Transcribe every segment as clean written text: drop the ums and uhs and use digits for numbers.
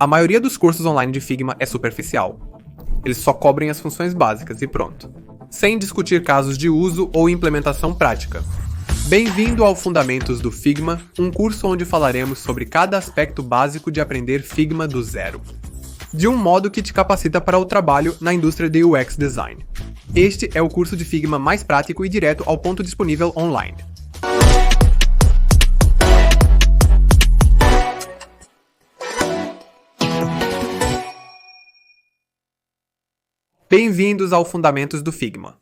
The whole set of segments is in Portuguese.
A maioria dos cursos online de Figma é superficial. Eles só cobrem as funções básicas e pronto, sem discutir casos de uso ou implementação prática. Bem-vindo ao Fundamentos do Figma, um curso onde falaremos sobre cada aspecto básico de aprender Figma do zero, de um modo que te capacita para o trabalho na indústria de UX Design. Este é o curso de Figma mais prático e direto ao ponto disponível online. Bem-vindos ao Fundamentos do Figma.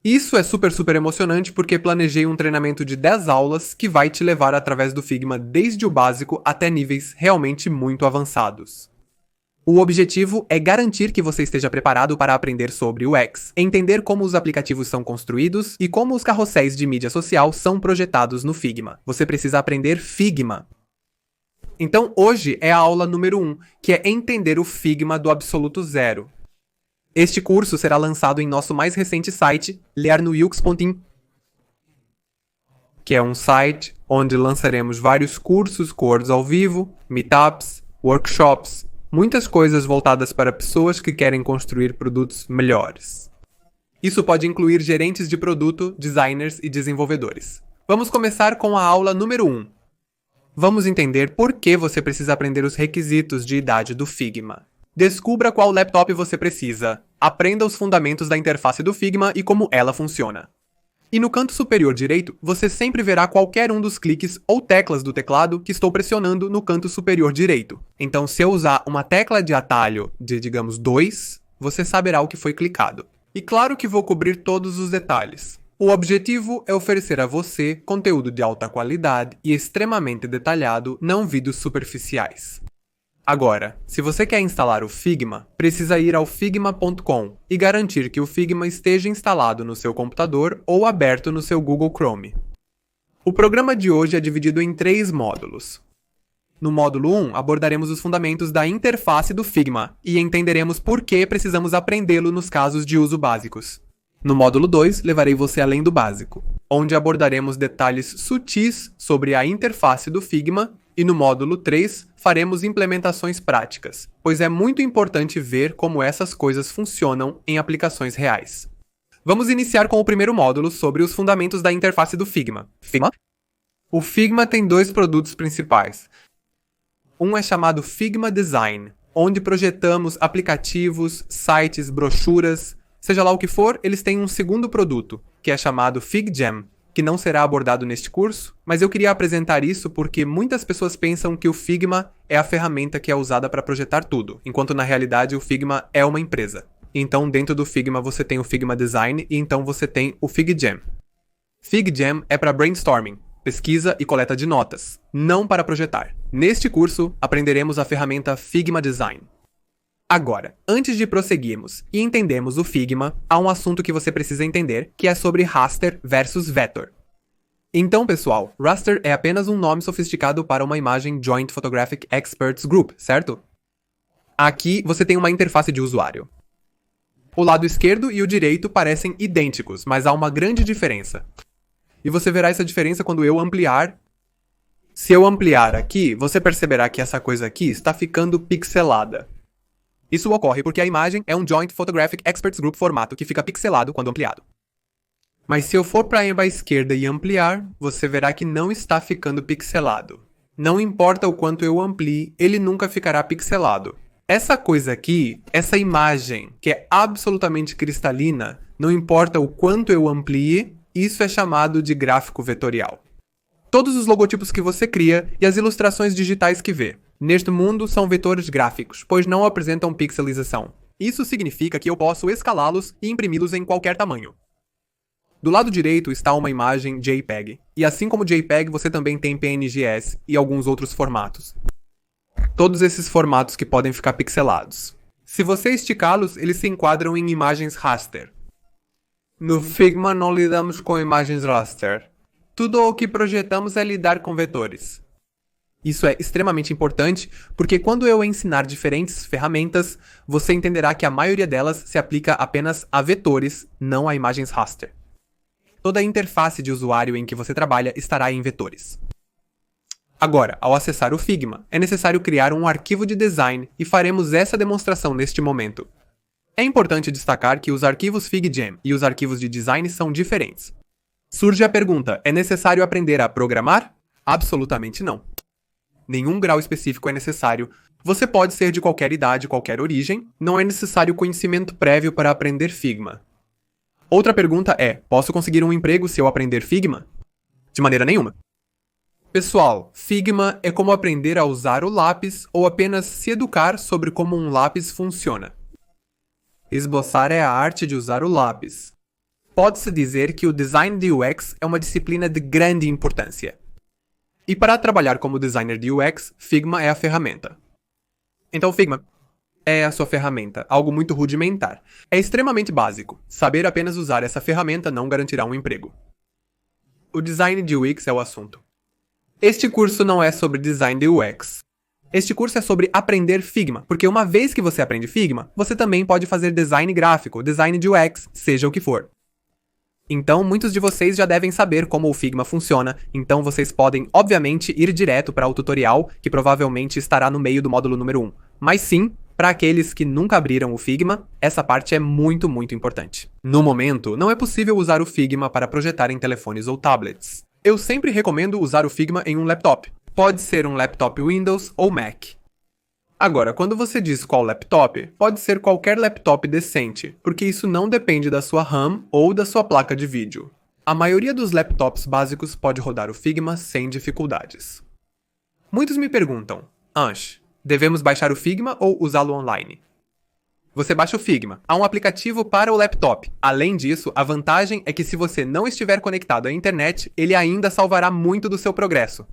Isso é super emocionante porque planejei um treinamento de 10 aulas que vai te levar através do Figma desde o básico até níveis realmente muito avançados. O objetivo é garantir que você esteja preparado para aprender sobre UX, entender como os aplicativos são construídos e como os carrosséis de mídia social são projetados no Figma. Você precisa aprender Figma. Então hoje é a aula número 1, que é entender o Figma do absoluto zero. Este curso será lançado em nosso mais recente site, learnux.in, que é um site onde lançaremos vários cursos, courses ao vivo, meetups, workshops, muitas coisas voltadas para pessoas que querem construir produtos melhores. Isso pode incluir gerentes de produto, designers e desenvolvedores. Vamos começar com a aula número 1. Vamos entender por que você precisa aprender os requisitos de idade do Figma. Descubra qual laptop você precisa. Aprenda os fundamentos da interface do Figma e como ela funciona. E no canto superior direito, você sempre verá qualquer um dos cliques ou teclas do teclado que estou pressionando no canto superior direito. Então, se eu usar uma tecla de atalho de, digamos, 2, você saberá o que foi clicado. E claro que vou cobrir todos os detalhes. O objetivo é oferecer a você conteúdo de alta qualidade e extremamente detalhado, não vídeos superficiais. Agora, se você quer instalar o Figma, precisa ir ao figma.com e garantir que o Figma esteja instalado no seu computador ou aberto no seu Google Chrome. O programa de hoje é dividido em 3 módulos. No módulo 1, abordaremos os fundamentos da interface do Figma e entenderemos por que precisamos aprendê-lo nos casos de uso básicos. No módulo 2, levarei você além do básico, onde abordaremos detalhes sutis sobre a interface do Figma. E no módulo 3, faremos implementações práticas, pois é muito importante ver como essas coisas funcionam em aplicações reais. Vamos iniciar com o primeiro módulo sobre os fundamentos da interface do Figma. O Figma tem 2 produtos principais. Um é chamado Figma Design, onde projetamos aplicativos, sites, brochuras, seja lá o que for, eles têm um segundo produto, que é chamado FigJam, que não será abordado neste curso, mas eu queria apresentar isso porque muitas pessoas pensam que o Figma é a ferramenta que é usada para projetar tudo, enquanto na realidade o Figma é uma empresa. Então dentro do Figma você tem o Figma Design e então você tem o FigJam. FigJam é para brainstorming, pesquisa e coleta de notas, não para projetar. Neste curso aprenderemos a ferramenta Figma Design. Agora, antes de prosseguirmos e entendermos o Figma, há um assunto que você precisa entender, que é sobre raster versus vector. Então, pessoal, raster é apenas um nome sofisticado para uma imagem Joint Photographic Experts Group, certo? Aqui você tem uma interface de usuário. O lado esquerdo e o direito parecem idênticos, mas há uma grande diferença. E você verá essa diferença quando eu ampliar. Se eu ampliar aqui, você perceberá que essa coisa aqui está ficando pixelada. Isso ocorre porque a imagem é um Joint Photographic Experts Group formato que fica pixelado quando ampliado. Mas se eu for para a aba esquerda e ampliar, você verá que não está ficando pixelado. Não importa o quanto eu amplie, ele nunca ficará pixelado. Essa coisa aqui, essa imagem, que é absolutamente cristalina, não importa o quanto eu amplie, isso é chamado de gráfico vetorial. Todos os logotipos que você cria e as ilustrações digitais que vê neste mundo são vetores gráficos, pois não apresentam pixelização. Isso significa que eu posso escalá-los e imprimi-los em qualquer tamanho. Do lado direito está uma imagem JPEG, e assim como JPEG você também tem PNGs e alguns outros formatos. Todos esses formatos que podem ficar pixelados. Se você esticá-los, eles se enquadram em imagens raster. No Figma não lidamos com imagens raster. Tudo o que projetamos é lidar com vetores. Isso é extremamente importante, porque quando eu ensinar diferentes ferramentas, você entenderá que a maioria delas se aplica apenas a vetores, não a imagens raster. Toda a interface de usuário em que você trabalha estará em vetores. Agora, ao acessar o Figma, é necessário criar um arquivo de design e faremos essa demonstração neste momento. É importante destacar que os arquivos FigJam e os arquivos de design são diferentes. Surge a pergunta, é necessário aprender a programar? Absolutamente não. Nenhum grau específico é necessário. Você pode ser de qualquer idade, qualquer origem, não é necessário conhecimento prévio para aprender Figma. Outra pergunta é, posso conseguir um emprego se eu aprender Figma? De maneira nenhuma. Pessoal, Figma é como aprender a usar o lápis ou apenas se educar sobre como um lápis funciona. Esboçar é a arte de usar o lápis. Pode-se dizer que o design de UX é uma disciplina de grande importância. E para trabalhar como designer de UX, Figma é a ferramenta. Então Figma é a sua ferramenta, algo muito rudimentar. É extremamente básico. Saber apenas usar essa ferramenta não garantirá um emprego. O design de UX é o assunto. Este curso não é sobre design de UX. Este curso é sobre aprender Figma, porque uma vez que você aprende Figma, você também pode fazer design gráfico, design de UX, seja o que for. Então, muitos de vocês já devem saber como o Figma funciona, então vocês podem, obviamente, ir direto para o tutorial, que provavelmente estará no meio do módulo número 1. Mas sim, para aqueles que nunca abriram o Figma, essa parte é muito importante. No momento, não é possível usar o Figma para projetar em telefones ou tablets. Eu sempre recomendo usar o Figma em um laptop. Pode ser um laptop Windows ou Mac. Agora, quando você diz qual laptop, pode ser qualquer laptop decente, porque isso não depende da sua RAM ou da sua placa de vídeo. A maioria dos laptops básicos pode rodar o Figma sem dificuldades. Muitos me perguntam, Ansh, devemos baixar o Figma ou usá-lo online? Você baixa o Figma. Há um aplicativo para o laptop. Além disso, a vantagem é que se você não estiver conectado à internet, ele ainda salvará muito do seu progresso.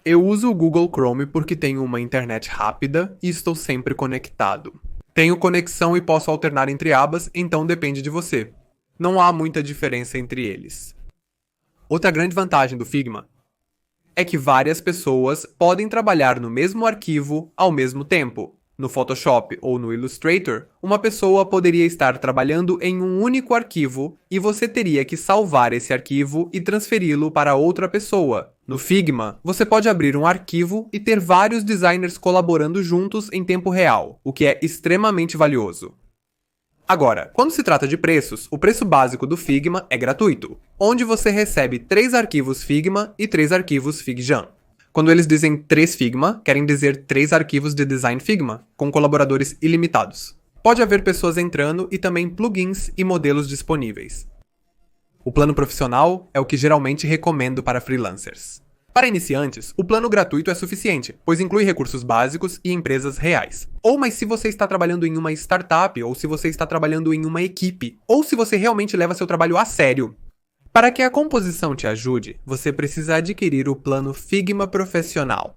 Eu uso o Google Chrome porque tenho uma internet rápida e estou sempre conectado. Tenho conexão e posso alternar entre abas, então depende de você. Não há muita diferença entre eles. Outra grande vantagem do Figma é que várias pessoas podem trabalhar no mesmo arquivo ao mesmo tempo. No Photoshop ou no Illustrator, uma pessoa poderia estar trabalhando em um único arquivo e você teria que salvar esse arquivo e transferi-lo para outra pessoa. No Figma, você pode abrir um arquivo e ter vários designers colaborando juntos em tempo real, o que é extremamente valioso. Agora, quando se trata de preços, o preço básico do Figma é gratuito, onde você recebe 3 arquivos Figma e 3 arquivos FigJam. Quando eles dizem 3 Figma, querem dizer 3 arquivos de design Figma, com colaboradores ilimitados. Pode haver pessoas entrando e também plugins e modelos disponíveis. O plano profissional é o que geralmente recomendo para freelancers. Para iniciantes, o plano gratuito é suficiente, pois inclui recursos básicos e empresas reais. Mas se você está trabalhando em uma startup, ou se você está trabalhando em uma equipe, ou se você realmente leva seu trabalho a sério. Para que a composição te ajude, você precisa adquirir o plano Figma Profissional.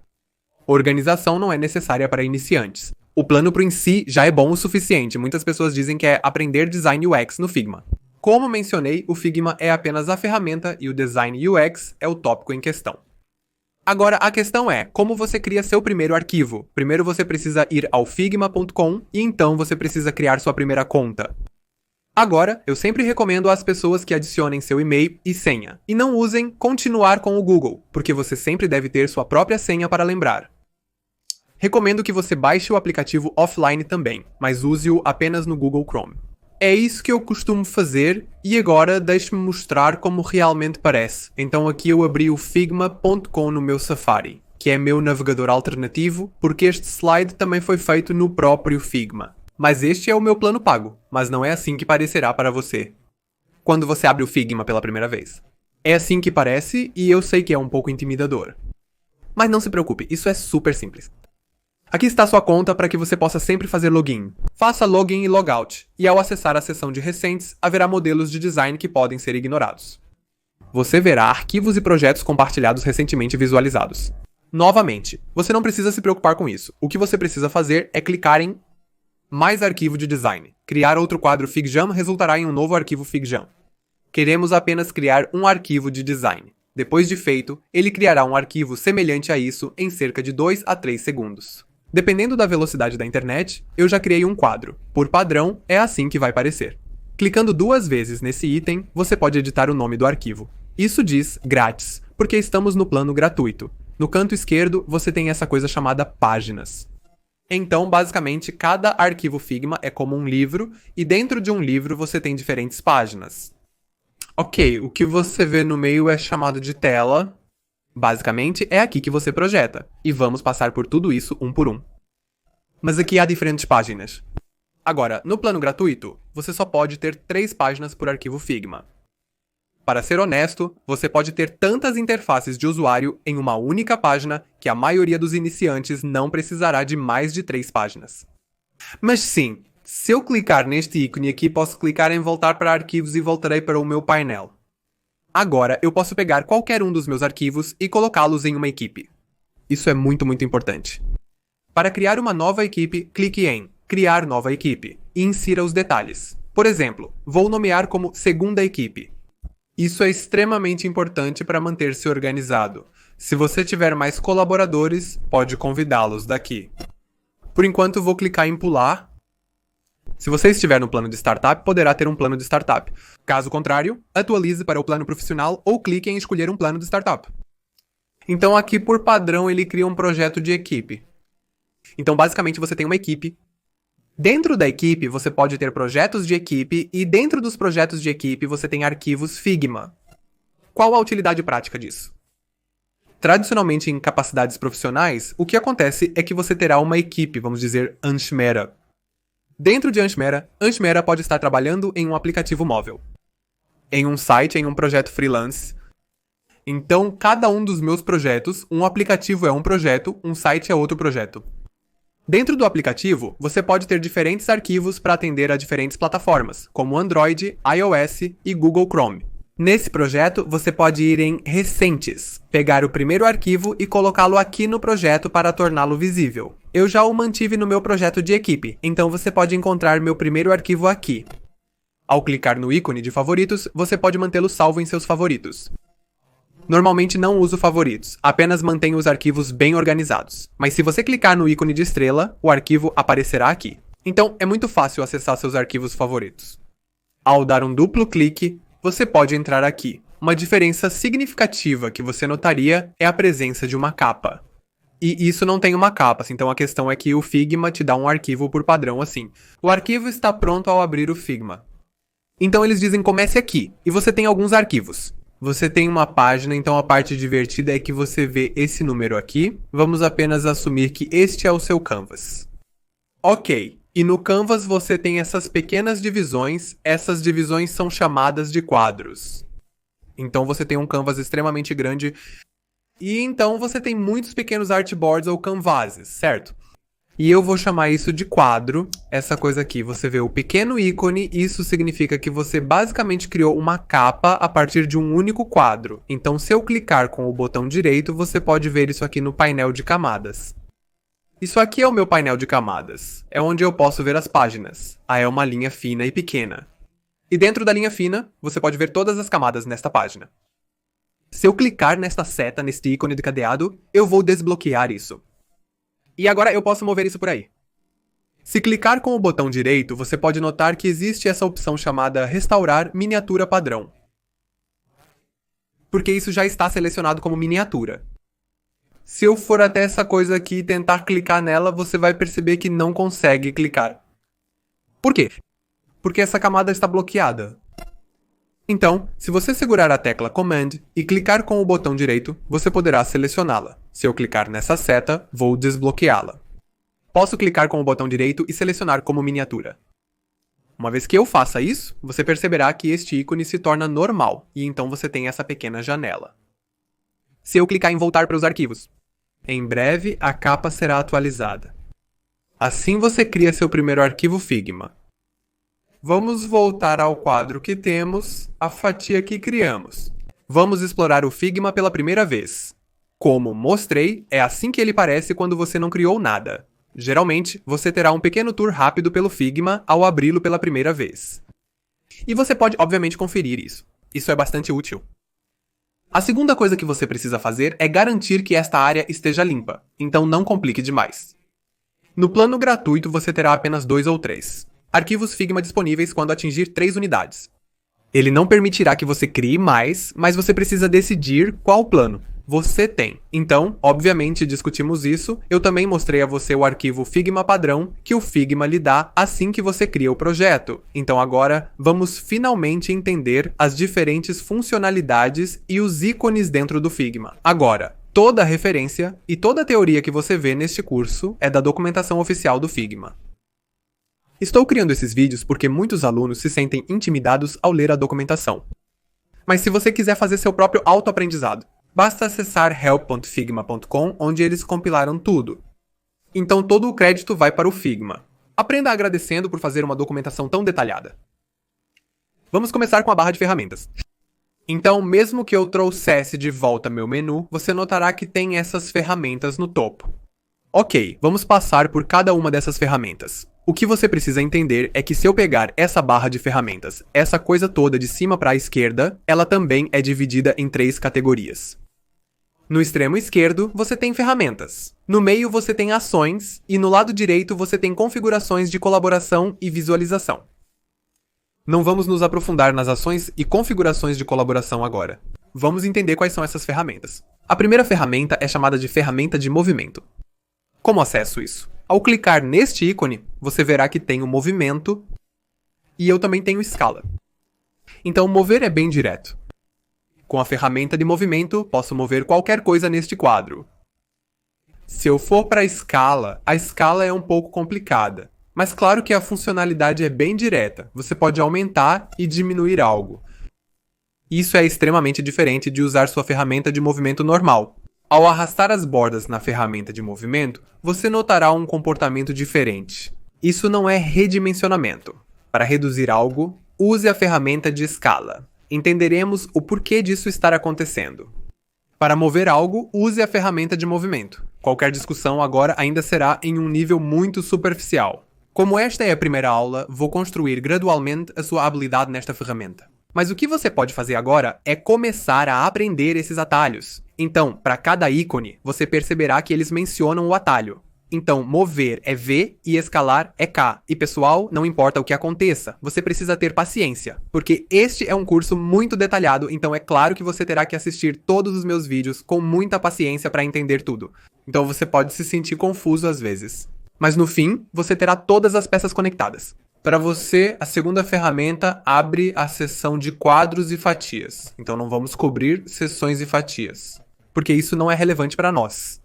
Organização não é necessária para iniciantes. O plano por si já é bom o suficiente, muitas pessoas dizem que é aprender Design UX no Figma. Como mencionei, o Figma é apenas a ferramenta e o Design UX é o tópico em questão. Agora, a questão é, como você cria seu primeiro arquivo? Primeiro você precisa ir ao figma.com e então você precisa criar sua primeira conta. Agora, eu sempre recomendo às pessoas que adicionem seu e-mail e senha. E não usem continuar com o Google, porque você sempre deve ter sua própria senha para lembrar. Recomendo que você baixe o aplicativo offline também, mas use-o apenas no Google Chrome. É isso que eu costumo fazer e agora deixe-me mostrar como realmente parece. Então aqui eu abri o figma.com no meu Safari, que é meu navegador alternativo, porque este slide também foi feito no próprio Figma. Mas este é o meu plano pago, mas não é assim que parecerá para você quando você abre o Figma pela primeira vez. É assim que parece e eu sei que é um pouco intimidador. Mas não se preocupe, isso é super simples. Aqui está sua conta para que você possa sempre fazer login. Faça login e logout, e ao acessar a seção de recentes, haverá modelos de design que podem ser ignorados. Você verá arquivos e projetos compartilhados recentemente visualizados. Novamente, você não precisa se preocupar com isso. O que você precisa fazer é clicar em mais arquivo de design. Criar outro quadro FigJam resultará em um novo arquivo FigJam. Queremos apenas criar um arquivo de design. Depois de feito, ele criará um arquivo semelhante a isso em cerca de 2 a 3 segundos. Dependendo da velocidade da internet, eu já criei um quadro. Por padrão, é assim que vai parecer. Clicando 2 vezes nesse item, você pode editar o nome do arquivo. Isso diz grátis, porque estamos no plano gratuito. No canto esquerdo, você tem essa coisa chamada páginas. Então, basicamente, cada arquivo Figma é como um livro, e dentro de um livro você tem diferentes páginas. Ok, o que você vê no meio é chamado de tela. Basicamente, é aqui que você projeta, e vamos passar por tudo isso um por um. Mas aqui há diferentes páginas. Agora, no plano gratuito, você só pode ter 3 páginas por arquivo Figma. Para ser honesto, você pode ter tantas interfaces de usuário em uma única página que a maioria dos iniciantes não precisará de mais de 3 páginas. Mas sim, se eu clicar neste ícone aqui, posso clicar em voltar para arquivos e voltarei para o meu painel. Agora, eu posso pegar qualquer um dos meus arquivos e colocá-los em uma equipe. Isso é muito importante. Para criar uma nova equipe, clique em Criar nova equipe e insira os detalhes. Por exemplo, vou nomear como Segunda equipe. Isso é extremamente importante para manter-se organizado. Se você tiver mais colaboradores, pode convidá-los daqui. Por enquanto, vou clicar em Pular. Se você estiver no plano de startup, poderá ter um plano de startup. Caso contrário, atualize para o plano profissional ou clique em escolher um plano de startup. Então aqui, por padrão, ele cria um projeto de equipe. Então, basicamente, você tem uma equipe. Dentro da equipe, você pode ter projetos de equipe e dentro dos projetos de equipe, você tem arquivos Figma. Qual a utilidade prática disso? Tradicionalmente, em capacidades profissionais, o que acontece é que você terá uma equipe, vamos dizer, Anshmera. Dentro de Anshmera pode estar trabalhando em um aplicativo móvel, em um site, em um projeto freelance. Então, cada um dos meus projetos, um aplicativo é um projeto, um site é outro projeto. Dentro do aplicativo, você pode ter diferentes arquivos para atender a diferentes plataformas, como Android, iOS e Google Chrome. Nesse projeto, você pode ir em Recentes, pegar o primeiro arquivo e colocá-lo aqui no projeto para torná-lo visível. Eu já o mantive no meu projeto de equipe, então você pode encontrar meu primeiro arquivo aqui. Ao clicar no ícone de favoritos, você pode mantê-lo salvo em seus favoritos. Normalmente não uso favoritos, apenas mantenho os arquivos bem organizados. Mas se você clicar no ícone de estrela, o arquivo aparecerá aqui. Então é muito fácil acessar seus arquivos favoritos. Ao dar um duplo clique, você pode entrar aqui. Uma diferença significativa que você notaria é a presença de uma capa. E isso não tem uma capa, então a questão é que o Figma te dá um arquivo por padrão assim. O arquivo está pronto ao abrir o Figma. Então eles dizem comece aqui, e você tem alguns arquivos. Você tem uma página, então a parte divertida é que você vê esse número aqui. Vamos apenas assumir que este é o seu canvas. Ok. E no Canvas você tem essas pequenas divisões, essas divisões são chamadas de quadros. Então você tem um canvas extremamente grande, e então você tem muitos pequenos artboards ou canvases, certo? E eu vou chamar isso de quadro, essa coisa aqui, você vê o pequeno ícone, isso significa que você basicamente criou uma capa a partir de um único quadro. Então se eu clicar com o botão direito, você pode ver isso aqui no painel de camadas. Isso aqui é o meu painel de camadas. É onde eu posso ver as páginas. É uma linha fina e pequena. E dentro da linha fina, você pode ver todas as camadas nesta página. Se eu clicar nesta seta, neste ícone de cadeado, eu vou desbloquear isso. E agora eu posso mover isso por aí. Se clicar com o botão direito, você pode notar que existe essa opção chamada Restaurar Miniatura Padrão. Porque isso já está selecionado como miniatura. Se eu for até essa coisa aqui e tentar clicar nela, você vai perceber que não consegue clicar. Por quê? Porque essa camada está bloqueada. Então, se você segurar a tecla Command e clicar com o botão direito, você poderá selecioná-la. Se eu clicar nessa seta, vou desbloqueá-la. Posso clicar com o botão direito e selecionar como miniatura. Uma vez que eu faça isso, você perceberá que este ícone se torna normal, e então você tem essa pequena janela. Se eu clicar em voltar para os arquivos, em breve a capa será atualizada. Assim você cria seu primeiro arquivo Figma. Vamos voltar ao quadro que temos, a fatia que criamos. Vamos explorar o Figma pela primeira vez. Como mostrei, é assim que ele parece quando você não criou nada. Geralmente, você terá um pequeno tour rápido pelo Figma ao abri-lo pela primeira vez. E você pode, obviamente, conferir isso. Isso é bastante útil. A segunda coisa que você precisa fazer é garantir que esta área esteja limpa, então não complique demais. No plano gratuito você terá apenas 2 ou 3 arquivos Figma disponíveis quando atingir 3 unidades. Ele não permitirá que você crie mais, mas você precisa decidir qual plano. você tem. Então, obviamente, discutimos isso. Eu também mostrei a você o arquivo Figma padrão que o Figma lhe dá assim que você cria o projeto. Então agora, vamos finalmente entender as diferentes funcionalidades e os ícones dentro do Figma. Agora, toda a referência e toda a teoria que você vê neste curso é da documentação oficial do Figma. Estou criando esses vídeos porque muitos alunos se sentem intimidados ao ler a documentação. Mas se você quiser fazer seu próprio autoaprendizado, basta acessar help.figma.com, onde eles compilaram tudo. Então todo o crédito vai para o Figma. Aprenda agradecendo por fazer uma documentação tão detalhada. Vamos começar com a barra de ferramentas. Então, mesmo que eu trouxesse de volta meu menu, você notará que tem essas ferramentas no topo. Ok, vamos passar por cada uma dessas ferramentas. O que você precisa entender é que se eu pegar essa barra de ferramentas, essa coisa toda de cima para a esquerda, ela também é dividida em 3 categorias. No extremo esquerdo, você tem ferramentas. No meio, você tem ações. E no lado direito, você tem configurações de colaboração e visualização. Não vamos nos aprofundar nas ações e configurações de colaboração agora. Vamos entender quais são essas ferramentas. A primeira ferramenta é chamada de ferramenta de movimento. Como acesso isso? Ao clicar neste ícone, você verá que tem o movimento e eu também tenho escala. Então, mover é bem direto. Com a ferramenta de movimento, posso mover qualquer coisa neste quadro. Se eu for para a escala é um pouco complicada. Mas claro que a funcionalidade é bem direta. Você pode aumentar e diminuir algo. Isso é extremamente diferente de usar sua ferramenta de movimento normal. Ao arrastar as bordas na ferramenta de movimento, você notará um comportamento diferente. Isso não é redimensionamento. Para reduzir algo, use a ferramenta de escala. Entenderemos o porquê disso estar acontecendo. Para mover algo, use a ferramenta de movimento. Qualquer discussão agora ainda será em um nível muito superficial. Como esta é a primeira aula, vou construir gradualmente a sua habilidade nesta ferramenta. Mas o que você pode fazer agora é começar a aprender esses atalhos. Então, para cada ícone, você perceberá que eles mencionam o atalho. Então, mover é V e escalar é K. E pessoal, não importa o que aconteça, você precisa ter paciência, porque este é um curso muito detalhado, então é claro que você terá que assistir todos os meus vídeos com muita paciência para entender tudo. Então você pode se sentir confuso às vezes. Mas no fim, você terá todas as peças conectadas. Para você, a segunda ferramenta abre a seção de quadros e fatias. Então não vamos cobrir seções e fatias, porque isso não é relevante para nós.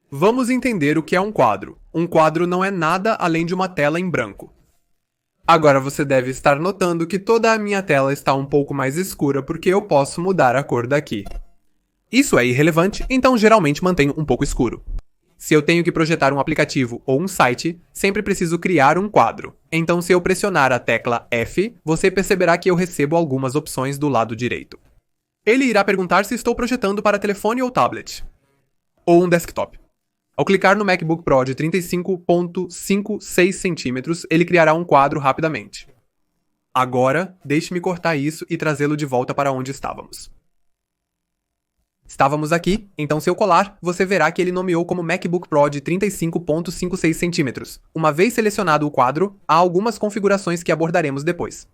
Vamos entender o que é um quadro. Um quadro não é nada além de uma tela em branco. Agora você deve estar notando que toda a minha tela está um pouco mais escura porque eu posso mudar a cor daqui. Isso é irrelevante, então geralmente mantenho um pouco escuro. Se eu tenho que projetar um aplicativo ou um site, sempre preciso criar um quadro. Então se eu pressionar a tecla F, você perceberá que eu recebo algumas opções do lado direito. Ele irá perguntar se estou projetando para telefone ou tablet, ou um desktop. Ao clicar no MacBook Pro de 35.56 cm, ele criará um quadro rapidamente. Agora, deixe-me cortar isso e trazê-lo de volta para onde estávamos. Estávamos aqui, então se eu colar, você verá que ele nomeou como MacBook Pro de 35.56 cm. Uma vez selecionado o quadro, há algumas configurações que abordaremos depois.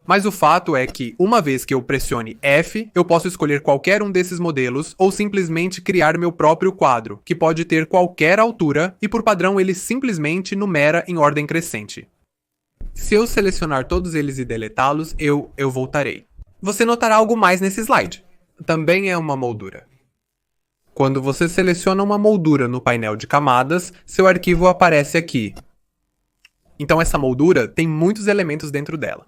Mas o fato é que, uma vez que eu pressione F, eu posso escolher qualquer um desses modelos ou simplesmente criar meu próprio quadro, que pode ter qualquer altura e por padrão ele simplesmente numera em ordem crescente. Se eu selecionar todos eles e deletá-los, eu voltarei. Você notará algo mais nesse slide. Também é uma moldura. Quando você seleciona uma moldura no painel de camadas, seu arquivo aparece aqui. Então essa moldura tem muitos elementos dentro dela.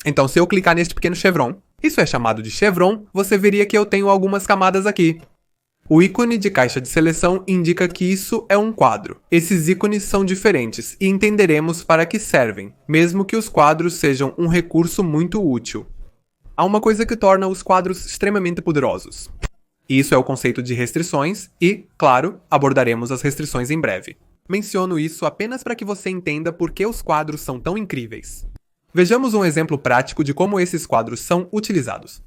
Então se eu clicar neste pequeno chevron, isso é chamado de chevron, você veria que eu tenho algumas camadas aqui. O ícone de caixa de seleção indica que isso é um quadro. Esses ícones são diferentes e entenderemos para que servem, mesmo que os quadros sejam um recurso muito útil. Há uma coisa que torna os quadros extremamente poderosos. Isso é o conceito de restrições e, claro, abordaremos as restrições em breve. Menciono isso apenas para que você entenda por que os quadros são tão incríveis. Vejamos um exemplo prático de como esses quadros são utilizados.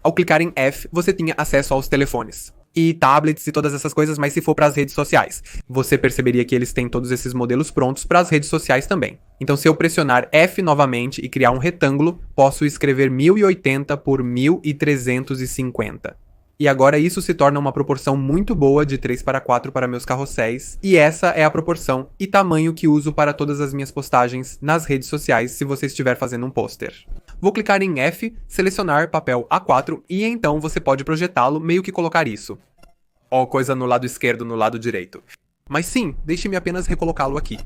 Ao clicar em F, você tinha acesso aos telefones e tablets e todas essas coisas, mas se for para as redes sociais, você perceberia que eles têm todos esses modelos prontos para as redes sociais também. Então se eu pressionar F novamente e criar um retângulo, posso escrever 1080 por 1350. E agora isso se torna uma proporção muito boa de 3:4 para meus carrosséis, e essa é a proporção e tamanho que uso para todas as minhas postagens nas redes sociais se você estiver fazendo um pôster. Vou clicar em F, selecionar papel A4 e então você pode projetá-lo, meio que colocar isso. Ó, coisa no lado esquerdo, no lado direito. Mas sim, deixe-me apenas recolocá-lo aqui.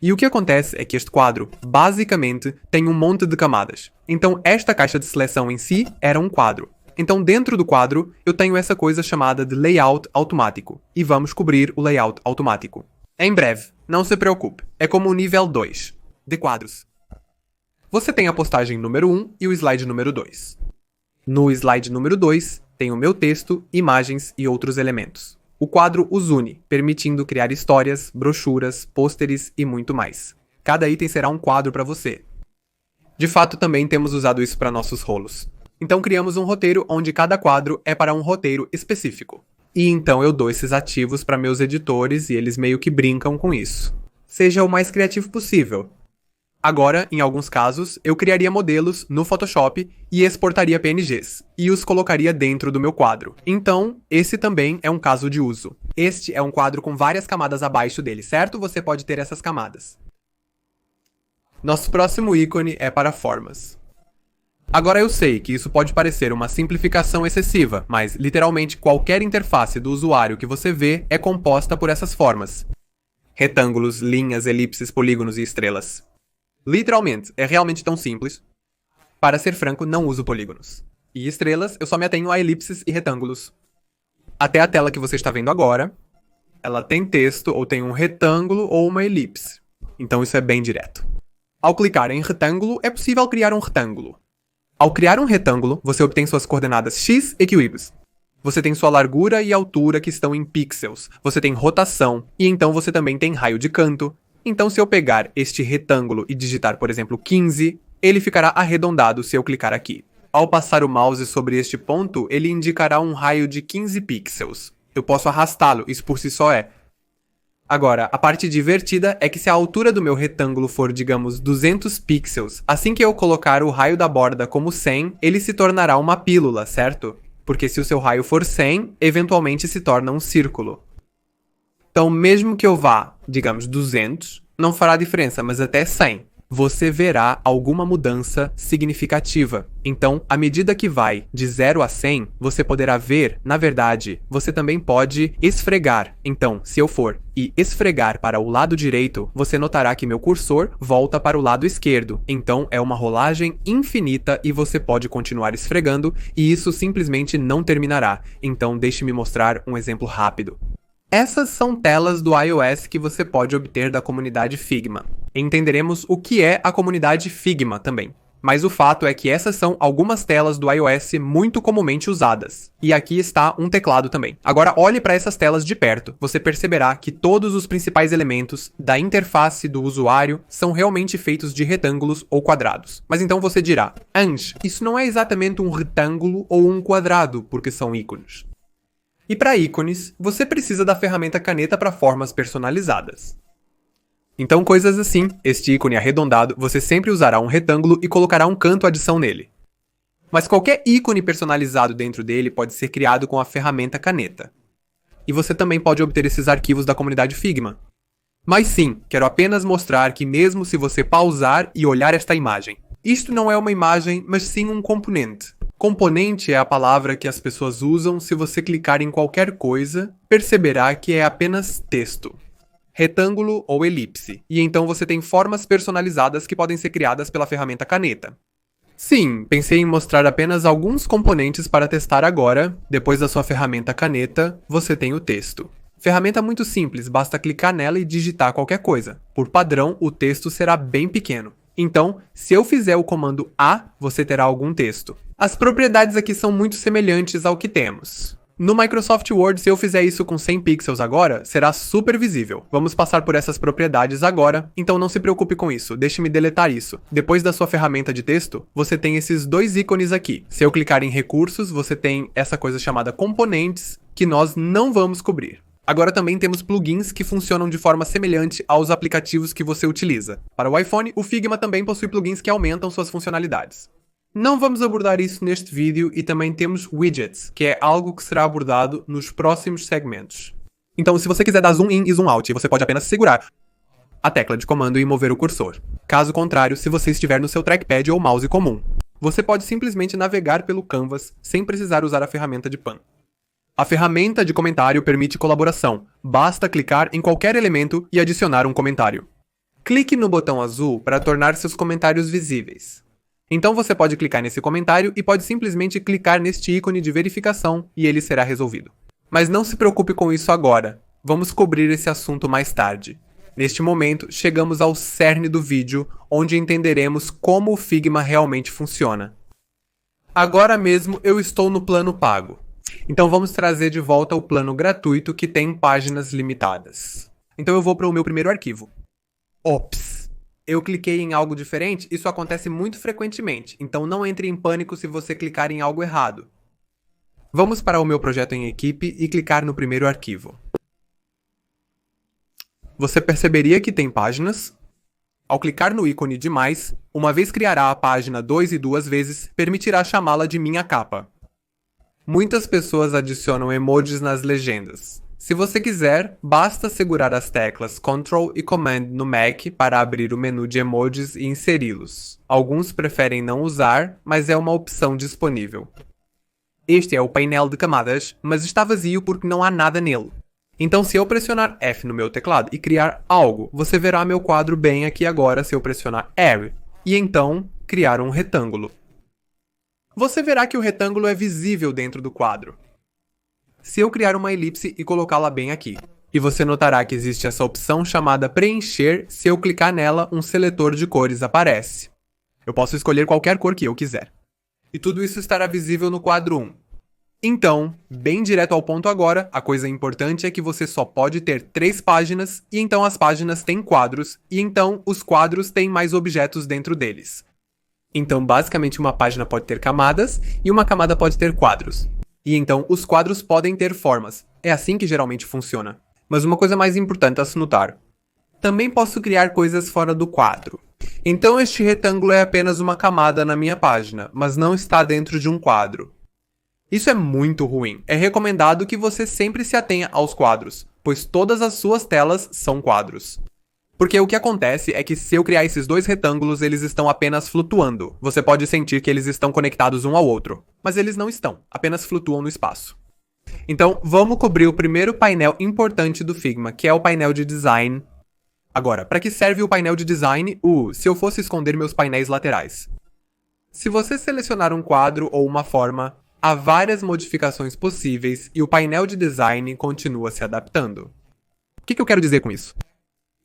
E o que acontece é que este quadro, basicamente, tem um monte de camadas. Então esta caixa de seleção em si era um quadro. Então dentro do quadro eu tenho essa coisa chamada de layout automático. E vamos cobrir o layout automático. Em breve, não se preocupe, é como o nível 2 de quadros. Você tem a postagem número 1 e o slide número 2. No slide número 2 tem o meu texto, imagens e outros elementos. O quadro os une, permitindo criar histórias, brochuras, pôsteres e muito mais. Cada item será um quadro para você. De fato, também temos usado isso para nossos rolos. Então criamos um roteiro onde cada quadro é para um roteiro específico. E então eu dou esses ativos para meus editores e eles meio que brincam com isso. Seja o mais criativo possível. Agora, em alguns casos, eu criaria modelos no Photoshop e exportaria PNGs, e os colocaria dentro do meu quadro. Então, esse também é um caso de uso. Este é um quadro com várias camadas abaixo dele, certo? Você pode ter essas camadas. Nosso próximo ícone é para formas. Agora eu sei que isso pode parecer uma simplificação excessiva, mas literalmente qualquer interface do usuário que você vê é composta por essas formas. Retângulos, linhas, elipses, polígonos e estrelas. Literalmente, é realmente tão simples. Para ser franco, não uso polígonos. E estrelas, eu só me atenho a elipses e retângulos. Até a tela que você está vendo agora, ela tem texto ou tem um retângulo ou uma elipse. Então isso é bem direto. Ao clicar em retângulo, é possível criar um retângulo. Ao criar um retângulo, você obtém suas coordenadas x e y. Você tem sua largura e altura que estão em pixels. Você tem rotação. E então você também tem raio de canto. Então se eu pegar este retângulo e digitar, por exemplo, 15, ele ficará arredondado se eu clicar aqui. Ao passar o mouse sobre este ponto, ele indicará um raio de 15 pixels. Eu posso arrastá-lo, isso por si só é. Agora, a parte divertida é que se a altura do meu retângulo for, digamos, 200 pixels, assim que eu colocar o raio da borda como 100, ele se tornará uma pílula, certo? Porque se o seu raio for 100, eventualmente se torna um círculo. Então, mesmo que eu vá, digamos, 200, não fará diferença, mas até 100. Você verá alguma mudança significativa. Então, à medida que vai de 0 a 100, você poderá ver, na verdade, você também pode esfregar. Então, se eu for e esfregar para o lado direito, você notará que meu cursor volta para o lado esquerdo. Então, é uma rolagem infinita e você pode continuar esfregando e isso simplesmente não terminará. Então, deixe-me mostrar um exemplo rápido. Essas são telas do iOS que você pode obter da comunidade Figma. Entenderemos o que é a comunidade Figma também. Mas o fato é que essas são algumas telas do iOS muito comumente usadas. E aqui está um teclado também. Agora olhe para essas telas de perto. Você perceberá que todos os principais elementos da interface do usuário são realmente feitos de retângulos ou quadrados. Mas então você dirá, Ange, isso não é exatamente um retângulo ou um quadrado, porque são ícones. E para ícones, você precisa da ferramenta caneta para formas personalizadas. Então coisas assim, este ícone arredondado, você sempre usará um retângulo e colocará um canto adição nele. Mas qualquer ícone personalizado dentro dele pode ser criado com a ferramenta caneta. E você também pode obter esses arquivos da comunidade Figma. Mas sim, quero apenas mostrar que mesmo se você pausar e olhar esta imagem, isto não é uma imagem, mas sim um componente. Componente é a palavra que as pessoas usam se você clicar em qualquer coisa, perceberá que é apenas texto. Retângulo ou elipse. E então você tem formas personalizadas que podem ser criadas pela ferramenta caneta. Sim, pensei em mostrar apenas alguns componentes para testar agora. Depois da sua ferramenta caneta, você tem o texto. Ferramenta muito simples, basta clicar nela e digitar qualquer coisa. Por padrão, o texto será bem pequeno. Então, se eu fizer o comando A, você terá algum texto. As propriedades aqui são muito semelhantes ao que temos. No Microsoft Word, se eu fizer isso com 100 pixels agora, será super visível. Vamos passar por essas propriedades agora, então não se preocupe com isso, deixe-me deletar isso. Depois da sua ferramenta de texto, você tem esses dois ícones aqui. Se eu clicar em recursos, você tem essa coisa chamada componentes, que nós não vamos cobrir. Agora também temos plugins que funcionam de forma semelhante aos aplicativos que você utiliza. Para o iPhone, o Figma também possui plugins que aumentam suas funcionalidades. Não vamos abordar isso neste vídeo e também temos widgets, que é algo que será abordado nos próximos segmentos. Então, se você quiser dar zoom in e zoom out, você pode apenas segurar a tecla de comando e mover o cursor. Caso contrário, se você estiver no seu trackpad ou mouse comum, você pode simplesmente navegar pelo canvas sem precisar usar a ferramenta de pan. A ferramenta de comentário permite colaboração. Basta clicar em qualquer elemento e adicionar um comentário. Clique no botão azul para tornar seus comentários visíveis. Então você pode clicar nesse comentário e pode simplesmente clicar neste ícone de verificação e ele será resolvido. Mas não se preocupe com isso agora. Vamos cobrir esse assunto mais tarde. Neste momento, chegamos ao cerne do vídeo, onde entenderemos como o Figma realmente funciona. Agora mesmo eu estou no plano pago. Então vamos trazer de volta o plano gratuito que tem páginas limitadas. Então eu vou para o meu primeiro arquivo. Ops! Eu cliquei em algo diferente, isso acontece muito frequentemente, então não entre em pânico se você clicar em algo errado. Vamos para o meu projeto em equipe e clicar no primeiro arquivo. Você perceberia que tem páginas? Ao clicar no ícone de mais, uma vez criará a página 2 e 2 vezes, permitirá chamá-la de minha capa. Muitas pessoas adicionam emojis nas legendas. Se você quiser, basta segurar as teclas Ctrl e Command no Mac para abrir o menu de emojis e inseri-los. Alguns preferem não usar, mas é uma opção disponível. Este é o painel de camadas, mas está vazio porque não há nada nele. Então, se eu pressionar F no meu teclado e criar algo, você verá meu quadro bem aqui agora se eu pressionar R, e então criar um retângulo. Você verá que o retângulo é visível dentro do quadro. Se eu criar uma elipse e colocá-la bem aqui, e você notará que existe essa opção chamada preencher, se eu clicar nela, um seletor de cores aparece. Eu posso escolher qualquer cor que eu quiser. E tudo isso estará visível no quadro 1. Então, bem direto ao ponto agora, a coisa importante é que você só pode ter 3 páginas, e então as páginas têm quadros, e então os quadros têm mais objetos dentro deles. Então, basicamente, uma página pode ter camadas, e uma camada pode ter quadros. E então, os quadros podem ter formas. É assim que geralmente funciona. Mas uma coisa mais importante a se notar. Também posso criar coisas fora do quadro. Então, este retângulo é apenas uma camada na minha página, mas não está dentro de um quadro. Isso é muito ruim. É recomendado que você sempre se atenha aos quadros, pois todas as suas telas são quadros. Porque o que acontece é que se eu criar esses 2 retângulos, eles estão apenas flutuando. Você pode sentir que eles estão conectados um ao outro, mas eles não estão, apenas flutuam no espaço. Então, vamos cobrir o primeiro painel importante do Figma, que é o painel de design. Agora, para que serve o painel de design? Se eu fosse esconder meus painéis laterais. Se você selecionar um quadro ou uma forma, há várias modificações possíveis e o painel de design continua se adaptando. O que eu quero dizer com isso?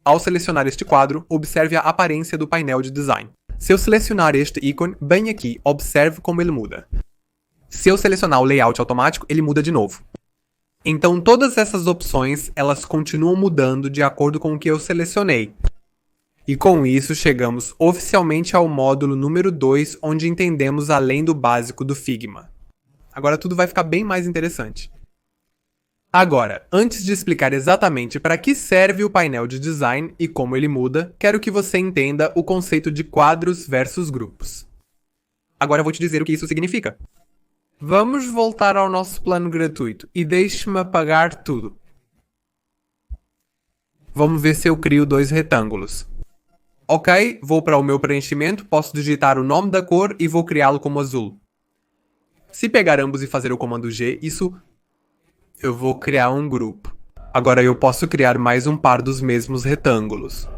Ao selecionar este quadro, observe a aparência do painel de design. Se eu selecionar este ícone bem aqui, observe como ele muda. Se eu selecionar o layout automático, ele muda de novo. Então todas essas opções, elas continuam mudando de acordo com o que eu selecionei. E com isso chegamos oficialmente ao módulo número 2, onde entendemos além do básico do Figma. Agora tudo vai ficar bem mais interessante. Agora, antes de explicar exatamente para que serve o painel de design e como ele muda, quero que você entenda o conceito de quadros versus grupos. Agora eu vou te dizer o que isso significa. Vamos voltar ao nosso plano gratuito e deixe-me apagar tudo. Vamos ver se eu crio 2 retângulos. Ok, vou para o meu preenchimento, posso digitar o nome da cor e vou criá-lo como azul. Se pegar ambos e fazer o comando G, eu vou criar um grupo. Agora eu posso criar mais um par dos mesmos retângulos.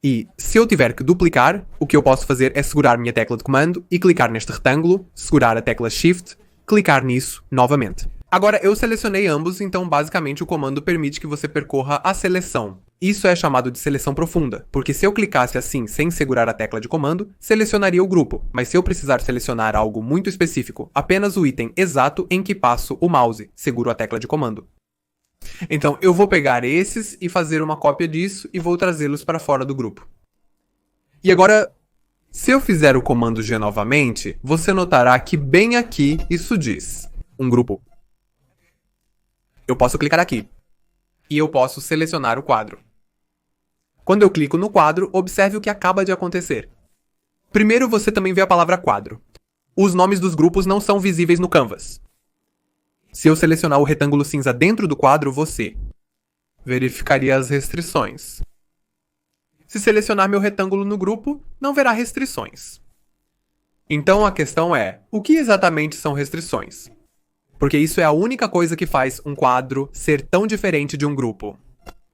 E, se eu tiver que duplicar, o que eu posso fazer é segurar minha tecla de comando e clicar neste retângulo, segurar a tecla Shift, clicar nisso novamente. Agora eu selecionei ambos, então basicamente o comando permite que você percorra a seleção. Isso é chamado de seleção profunda, porque se eu clicasse assim sem segurar a tecla de comando, selecionaria o grupo, mas se eu precisar selecionar algo muito específico, apenas o item exato em que passo o mouse, seguro a tecla de comando. Então eu vou pegar esses e fazer uma cópia disso e vou trazê-los para fora do grupo. E agora, se eu fizer o comando G novamente, você notará que bem aqui isso diz um grupo. Eu posso clicar aqui e eu posso selecionar o quadro. Quando eu clico no quadro, observe o que acaba de acontecer. Primeiro você também vê a palavra quadro. Os nomes dos grupos não são visíveis no Canvas. Se eu selecionar o retângulo cinza dentro do quadro, você verificaria as restrições. Se selecionar meu retângulo no grupo, não verá restrições. Então a questão é, o que exatamente são restrições? Porque isso é a única coisa que faz um quadro ser tão diferente de um grupo.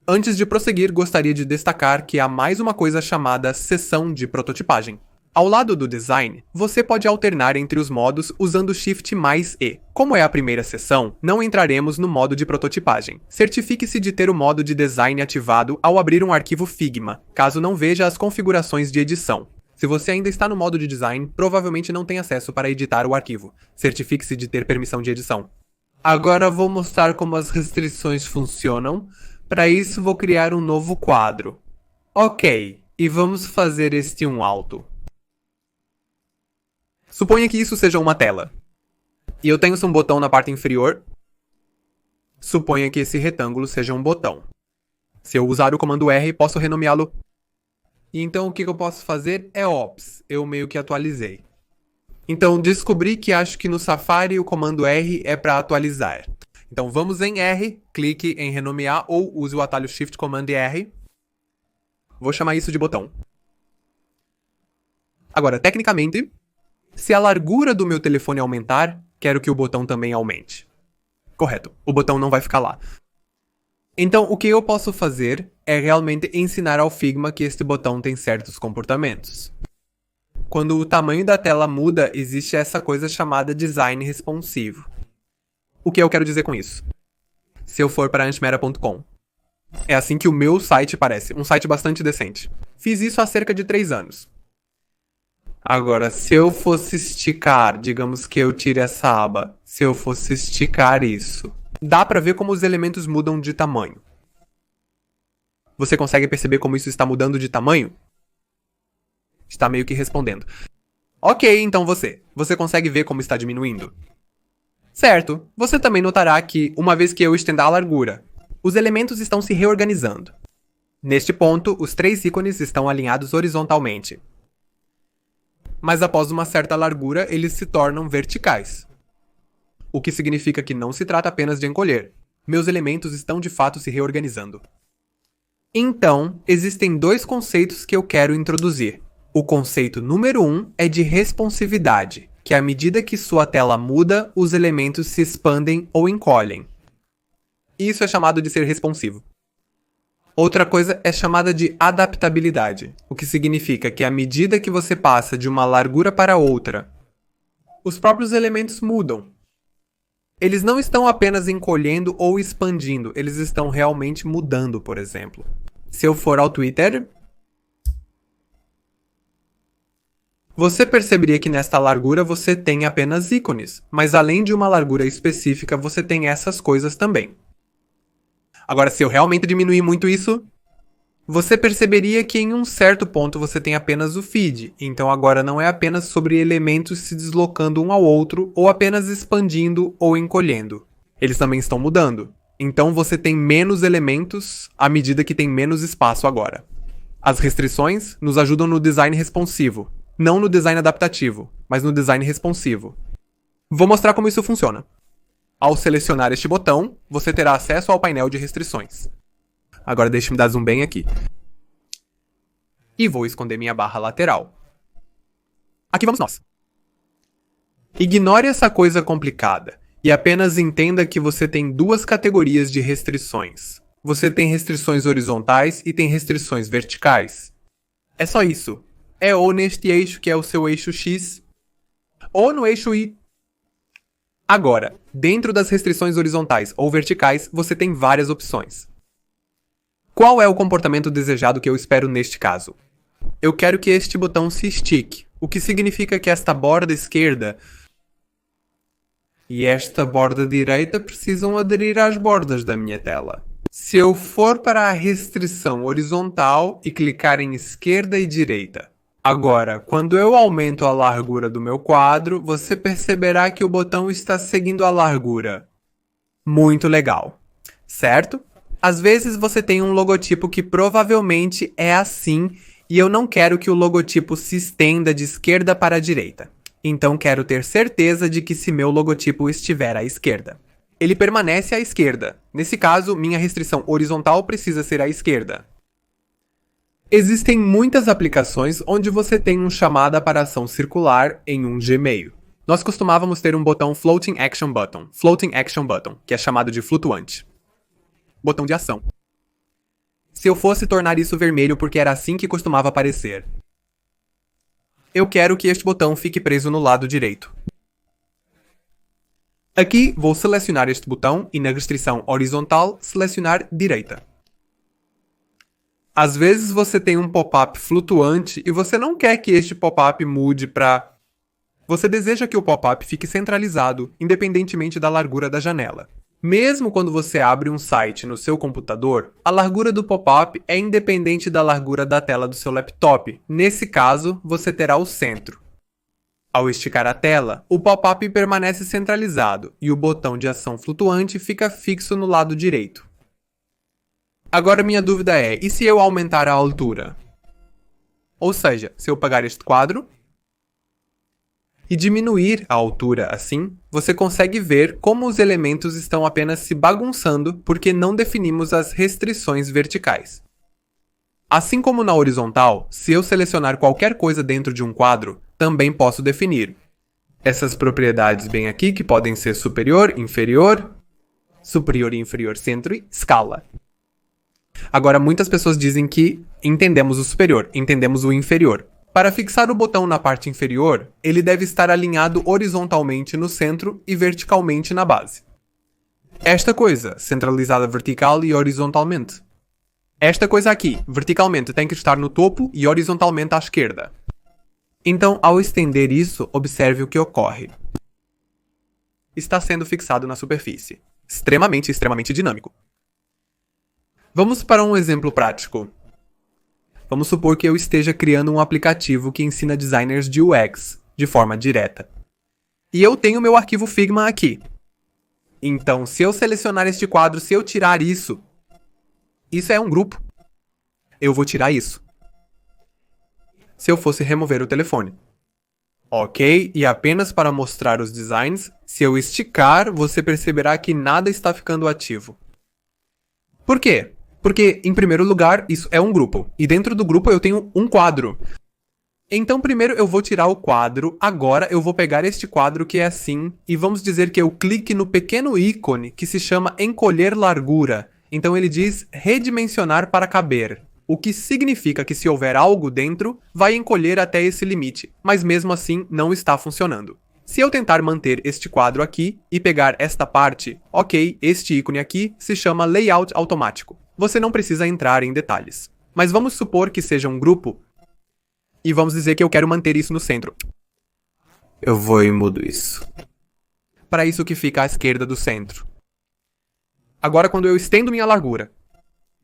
Antes de prosseguir, gostaria de destacar que há mais uma coisa chamada seção de prototipagem. Ao lado do design, você pode alternar entre os modos usando Shift mais E. Como é a primeira seção, não entraremos no modo de prototipagem. Certifique-se de ter o modo de design ativado ao abrir um arquivo Figma, caso não veja as configurações de edição. Se você ainda está no modo de design, provavelmente não tem acesso para editar o arquivo. Certifique-se de ter permissão de edição. Agora vou mostrar como as restrições funcionam. Para isso vou criar um novo quadro. Ok, e vamos fazer este um alto. Suponha que isso seja uma tela. E eu tenho um botão na parte inferior. Suponha que esse retângulo seja um botão. Se eu usar o comando R, posso renomeá-lo. E então o que eu posso fazer é ops, eu meio que atualizei. Então descobri que acho que no Safari o comando R é para atualizar. Então vamos em R, clique em renomear ou use o atalho Shift Command R. Vou chamar isso de botão. Agora, tecnicamente, se a largura do meu telefone aumentar, quero que o botão também aumente. Correto, o botão não vai ficar lá. Então, o que eu posso fazer é realmente ensinar ao Figma que este botão tem certos comportamentos. Quando o tamanho da tela muda, existe essa coisa chamada design responsivo. O que eu quero dizer com isso? Se eu for para antimera.com. É assim que o meu site parece, um site bastante decente. Fiz isso há cerca de 3 anos. Agora, se eu fosse esticar, digamos que eu tire essa aba, se eu fosse esticar isso, dá pra ver como os elementos mudam de tamanho. Você consegue perceber como isso está mudando de tamanho? Está meio que respondendo. Ok, então você consegue ver como está diminuindo? Certo, você também notará que, uma vez que eu estender a largura, os elementos estão se reorganizando. Neste ponto, os 3 ícones estão alinhados horizontalmente. Mas após uma certa largura, eles se tornam verticais. O que significa que não se trata apenas de encolher. Meus elementos estão de fato se reorganizando. Então, existem 2 conceitos que eu quero introduzir. O conceito número 1 é de responsividade, que à medida que sua tela muda, os elementos se expandem ou encolhem. Isso é chamado de ser responsivo. Outra coisa é chamada de adaptabilidade, o que significa que à medida que você passa de uma largura para outra, os próprios elementos mudam. Eles não estão apenas encolhendo ou expandindo, eles estão realmente mudando, por exemplo. Se eu for ao Twitter, você perceberia que nesta largura você tem apenas ícones, mas além de uma largura específica, você tem essas coisas também. Agora, se eu realmente diminuir muito isso, você perceberia que em um certo ponto você tem apenas o feed. Então agora não é apenas sobre elementos se deslocando um ao outro, ou apenas expandindo ou encolhendo. Eles também estão mudando. Então você tem menos elementos à medida que tem menos espaço agora. As restrições nos ajudam no design responsivo. Não no design adaptativo, mas no design responsivo. Vou mostrar como isso funciona. Ao selecionar este botão, você terá acesso ao painel de restrições. Agora deixe-me dar zoom bem aqui. E vou esconder minha barra lateral. Aqui vamos nós. Ignore essa coisa complicada e apenas entenda que você tem 2 categorias de restrições. Você tem restrições horizontais e tem restrições verticais. É só isso. É ou neste eixo que é o seu eixo X, ou no eixo Y. Agora, dentro das restrições horizontais ou verticais, você tem várias opções. Qual é o comportamento desejado que eu espero neste caso? Eu quero que este botão se estique, o que significa que esta borda esquerda e esta borda direita precisam aderir às bordas da minha tela. Se eu for para a restrição horizontal e clicar em esquerda e direita, agora, quando eu aumento a largura do meu quadro, você perceberá que o botão está seguindo a largura. Muito legal, certo? Às vezes você tem um logotipo que provavelmente é assim e eu não quero que o logotipo se estenda de esquerda para a direita. Então quero ter certeza de que se meu logotipo estiver à esquerda, ele permanece à esquerda. Nesse caso, minha restrição horizontal precisa ser à esquerda. Existem muitas aplicações onde você tem um chamada para ação circular em um Gmail. Nós costumávamos ter um botão Floating Action Button, que é chamado de flutuante. Botão de ação. Se eu fosse tornar isso vermelho porque era assim que costumava aparecer, eu quero que este botão fique preso no lado direito. Aqui vou selecionar este botão e na restrição horizontal selecionar direita. Às vezes você tem um pop-up flutuante e você não quer que este pop-up mude para... Você deseja que o pop-up fique centralizado, independentemente da largura da janela. Mesmo quando você abre um site no seu computador, a largura do pop-up é independente da largura da tela do seu laptop. Nesse caso, você terá o centro. Ao esticar a tela, o pop-up permanece centralizado e o botão de ação flutuante fica fixo no lado direito. Agora minha dúvida é, e se eu aumentar a altura? Ou seja, se eu pegar este quadro e diminuir a altura assim, você consegue ver como os elementos estão apenas se bagunçando porque não definimos as restrições verticais. Assim como na horizontal, se eu selecionar qualquer coisa dentro de um quadro, também posso definir essas propriedades bem aqui, que podem ser superior, inferior e inferior, centro e escala. Agora, muitas pessoas dizem que entendemos o superior, entendemos o inferior. Para fixar o botão na parte inferior, ele deve estar alinhado horizontalmente no centro e verticalmente na base. Esta coisa, centralizada vertical e horizontalmente. Esta coisa aqui, verticalmente, tem que estar no topo e horizontalmente à esquerda. Então, ao estender isso, observe o que ocorre. Está sendo fixado na superfície. Extremamente dinâmico. Vamos para um exemplo prático. Vamos supor que eu esteja criando um aplicativo que ensina designers de UX de forma direta. E eu tenho meu arquivo Figma aqui. Então, se eu selecionar este quadro, se eu tirar isso é um grupo. Eu vou tirar isso. Se eu fosse remover o telefone. Ok, e apenas para mostrar os designs, se eu esticar, você perceberá que nada está ficando ativo. Por quê? Porque, em primeiro lugar, isso é um grupo. E dentro do grupo eu tenho um quadro. Então, primeiro eu vou tirar o quadro. Agora eu vou pegar este quadro que é assim. E vamos dizer que eu clique no pequeno ícone que se chama encolher largura. Então ele diz redimensionar para caber. O que significa que se houver algo dentro, vai encolher até esse limite. Mas mesmo assim não está funcionando. Se eu tentar manter este quadro aqui e pegar esta parte, ok, este ícone aqui se chama layout automático. Você não precisa entrar em detalhes. Mas vamos supor que seja um grupo e vamos dizer que eu quero manter isso no centro. Eu vou e mudo isso. Para isso que fica à esquerda do centro. Agora quando eu estendo minha largura,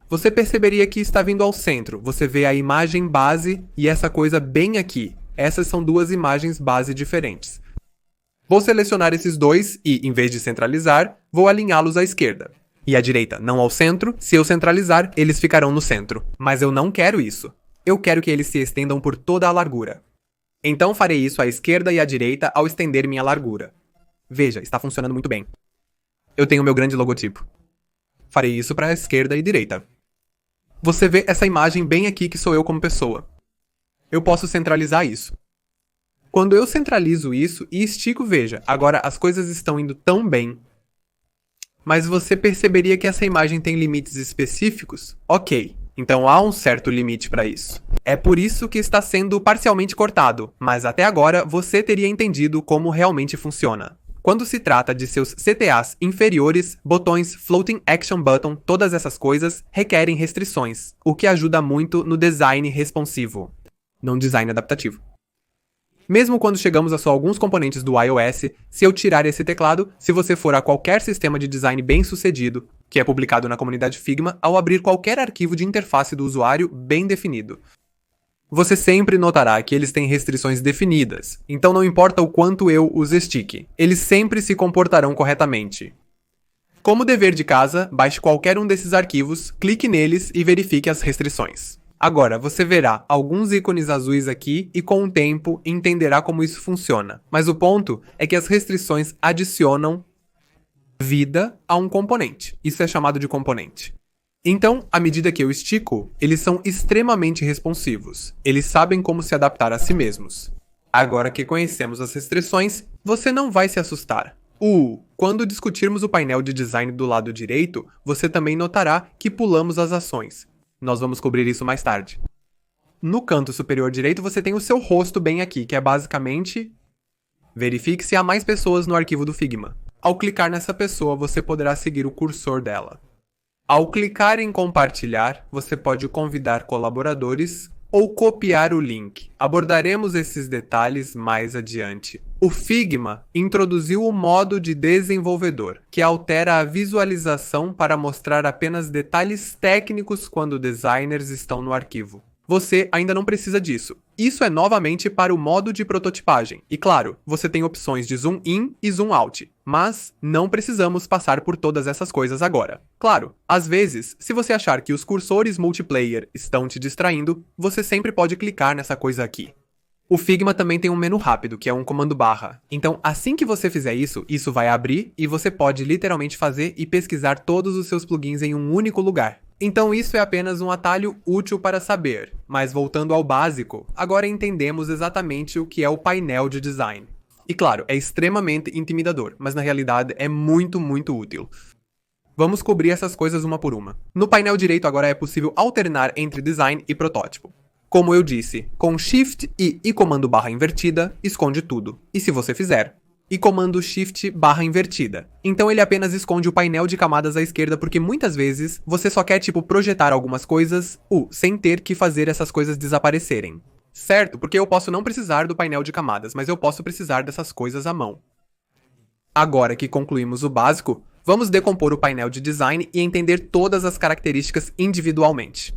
você perceberia que está vindo ao centro. Você vê a imagem base e essa coisa bem aqui. Essas são duas imagens base diferentes. Vou selecionar esses dois e, em vez de centralizar, vou alinhá-los à esquerda. E à direita, não ao centro. Se eu centralizar, eles ficarão no centro. Mas eu não quero isso. Eu quero que eles se estendam por toda a largura. Então farei isso à esquerda e à direita ao estender minha largura. Veja, está funcionando muito bem. Eu tenho meu grande logotipo. Farei isso para a esquerda e direita. Você vê essa imagem bem aqui que sou eu como pessoa. Eu posso centralizar isso. Quando eu centralizo isso e estico, veja, agora as coisas estão indo tão bem. Mas você perceberia que essa imagem tem limites específicos? Ok, então há um certo limite para isso. É por isso que está sendo parcialmente cortado, mas até agora você teria entendido como realmente funciona. Quando se trata de seus CTAs inferiores, botões, Floating Action Button, todas essas coisas requerem restrições, o que ajuda muito no design responsivo, não design adaptativo. Mesmo quando chegamos a só alguns componentes do iOS, se eu tirar esse teclado, se você for a qualquer sistema de design bem-sucedido, que é publicado na comunidade Figma, ao abrir qualquer arquivo de interface do usuário bem definido, você sempre notará que eles têm restrições definidas, então não importa o quanto eu os estique, eles sempre se comportarão corretamente. Como dever de casa, baixe qualquer um desses arquivos, clique neles e verifique as restrições. Agora, você verá alguns ícones azuis aqui e com o tempo entenderá como isso funciona. Mas o ponto é que as restrições adicionam vida a um componente. Isso é chamado de componente. Então, à medida que eu estico, eles são extremamente responsivos. Eles sabem como se adaptar a si mesmos. Agora que conhecemos as restrições, você não vai se assustar. Quando discutirmos o painel de design do lado direito, você também notará que pulamos as ações. Nós vamos cobrir isso mais tarde. No canto superior direito, você tem o seu rosto bem aqui, que é basicamente... Verifique se há mais pessoas no arquivo do Figma. Ao clicar nessa pessoa, você poderá seguir o cursor dela. Ao clicar em compartilhar, você pode convidar colaboradores ou copiar o link. Abordaremos esses detalhes mais adiante. O Figma introduziu o modo de desenvolvedor, que altera a visualização para mostrar apenas detalhes técnicos quando designers estão no arquivo. Você ainda não precisa disso. Isso é novamente para o modo de prototipagem. E claro, você tem opções de zoom in e zoom out, mas não precisamos passar por todas essas coisas agora. Claro, às vezes, se você achar que os cursores multiplayer estão te distraindo, você sempre pode clicar nessa coisa aqui. O Figma também tem um menu rápido, que é um comando barra. Então, assim que você fizer isso, isso vai abrir e você pode literalmente fazer e pesquisar todos os seus plugins em um único lugar. Então isso é apenas um atalho útil para saber, mas voltando ao básico, agora entendemos exatamente o que é o painel de design. E claro, é extremamente intimidador, mas na realidade é muito útil. Vamos cobrir essas coisas uma por uma. No painel direito agora é possível alternar entre design e protótipo. Como eu disse, com Shift e comando barra invertida, esconde tudo. E se você fizer, e comando Shift barra invertida. Então ele apenas esconde o painel de camadas à esquerda porque muitas vezes você só quer projetar algumas coisas, sem ter que fazer essas coisas desaparecerem. Certo? Porque eu posso não precisar do painel de camadas, mas eu posso precisar dessas coisas à mão. Agora que concluímos o básico, vamos decompor o painel de design e entender todas as características individualmente.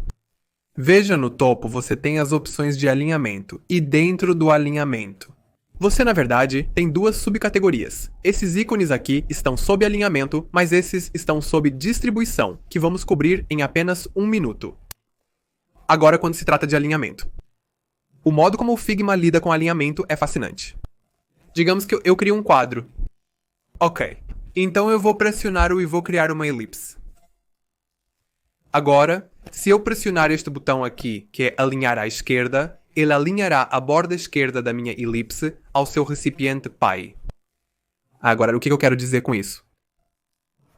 Veja no topo, você tem as opções de alinhamento, e dentro do alinhamento, você, na verdade, tem duas subcategorias. Esses ícones aqui estão sob alinhamento, mas esses estão sob distribuição, que vamos cobrir em apenas 1 minuto. Agora, quando se trata de alinhamento. O modo como o Figma lida com alinhamento é fascinante. Digamos que eu crio um quadro. Ok, então eu vou pressionar e vou criar uma elipse. Agora, se eu pressionar este botão aqui, que é alinhar à esquerda, ele alinhará a borda esquerda da minha elipse ao seu recipiente pai. Agora, o que eu quero dizer com isso?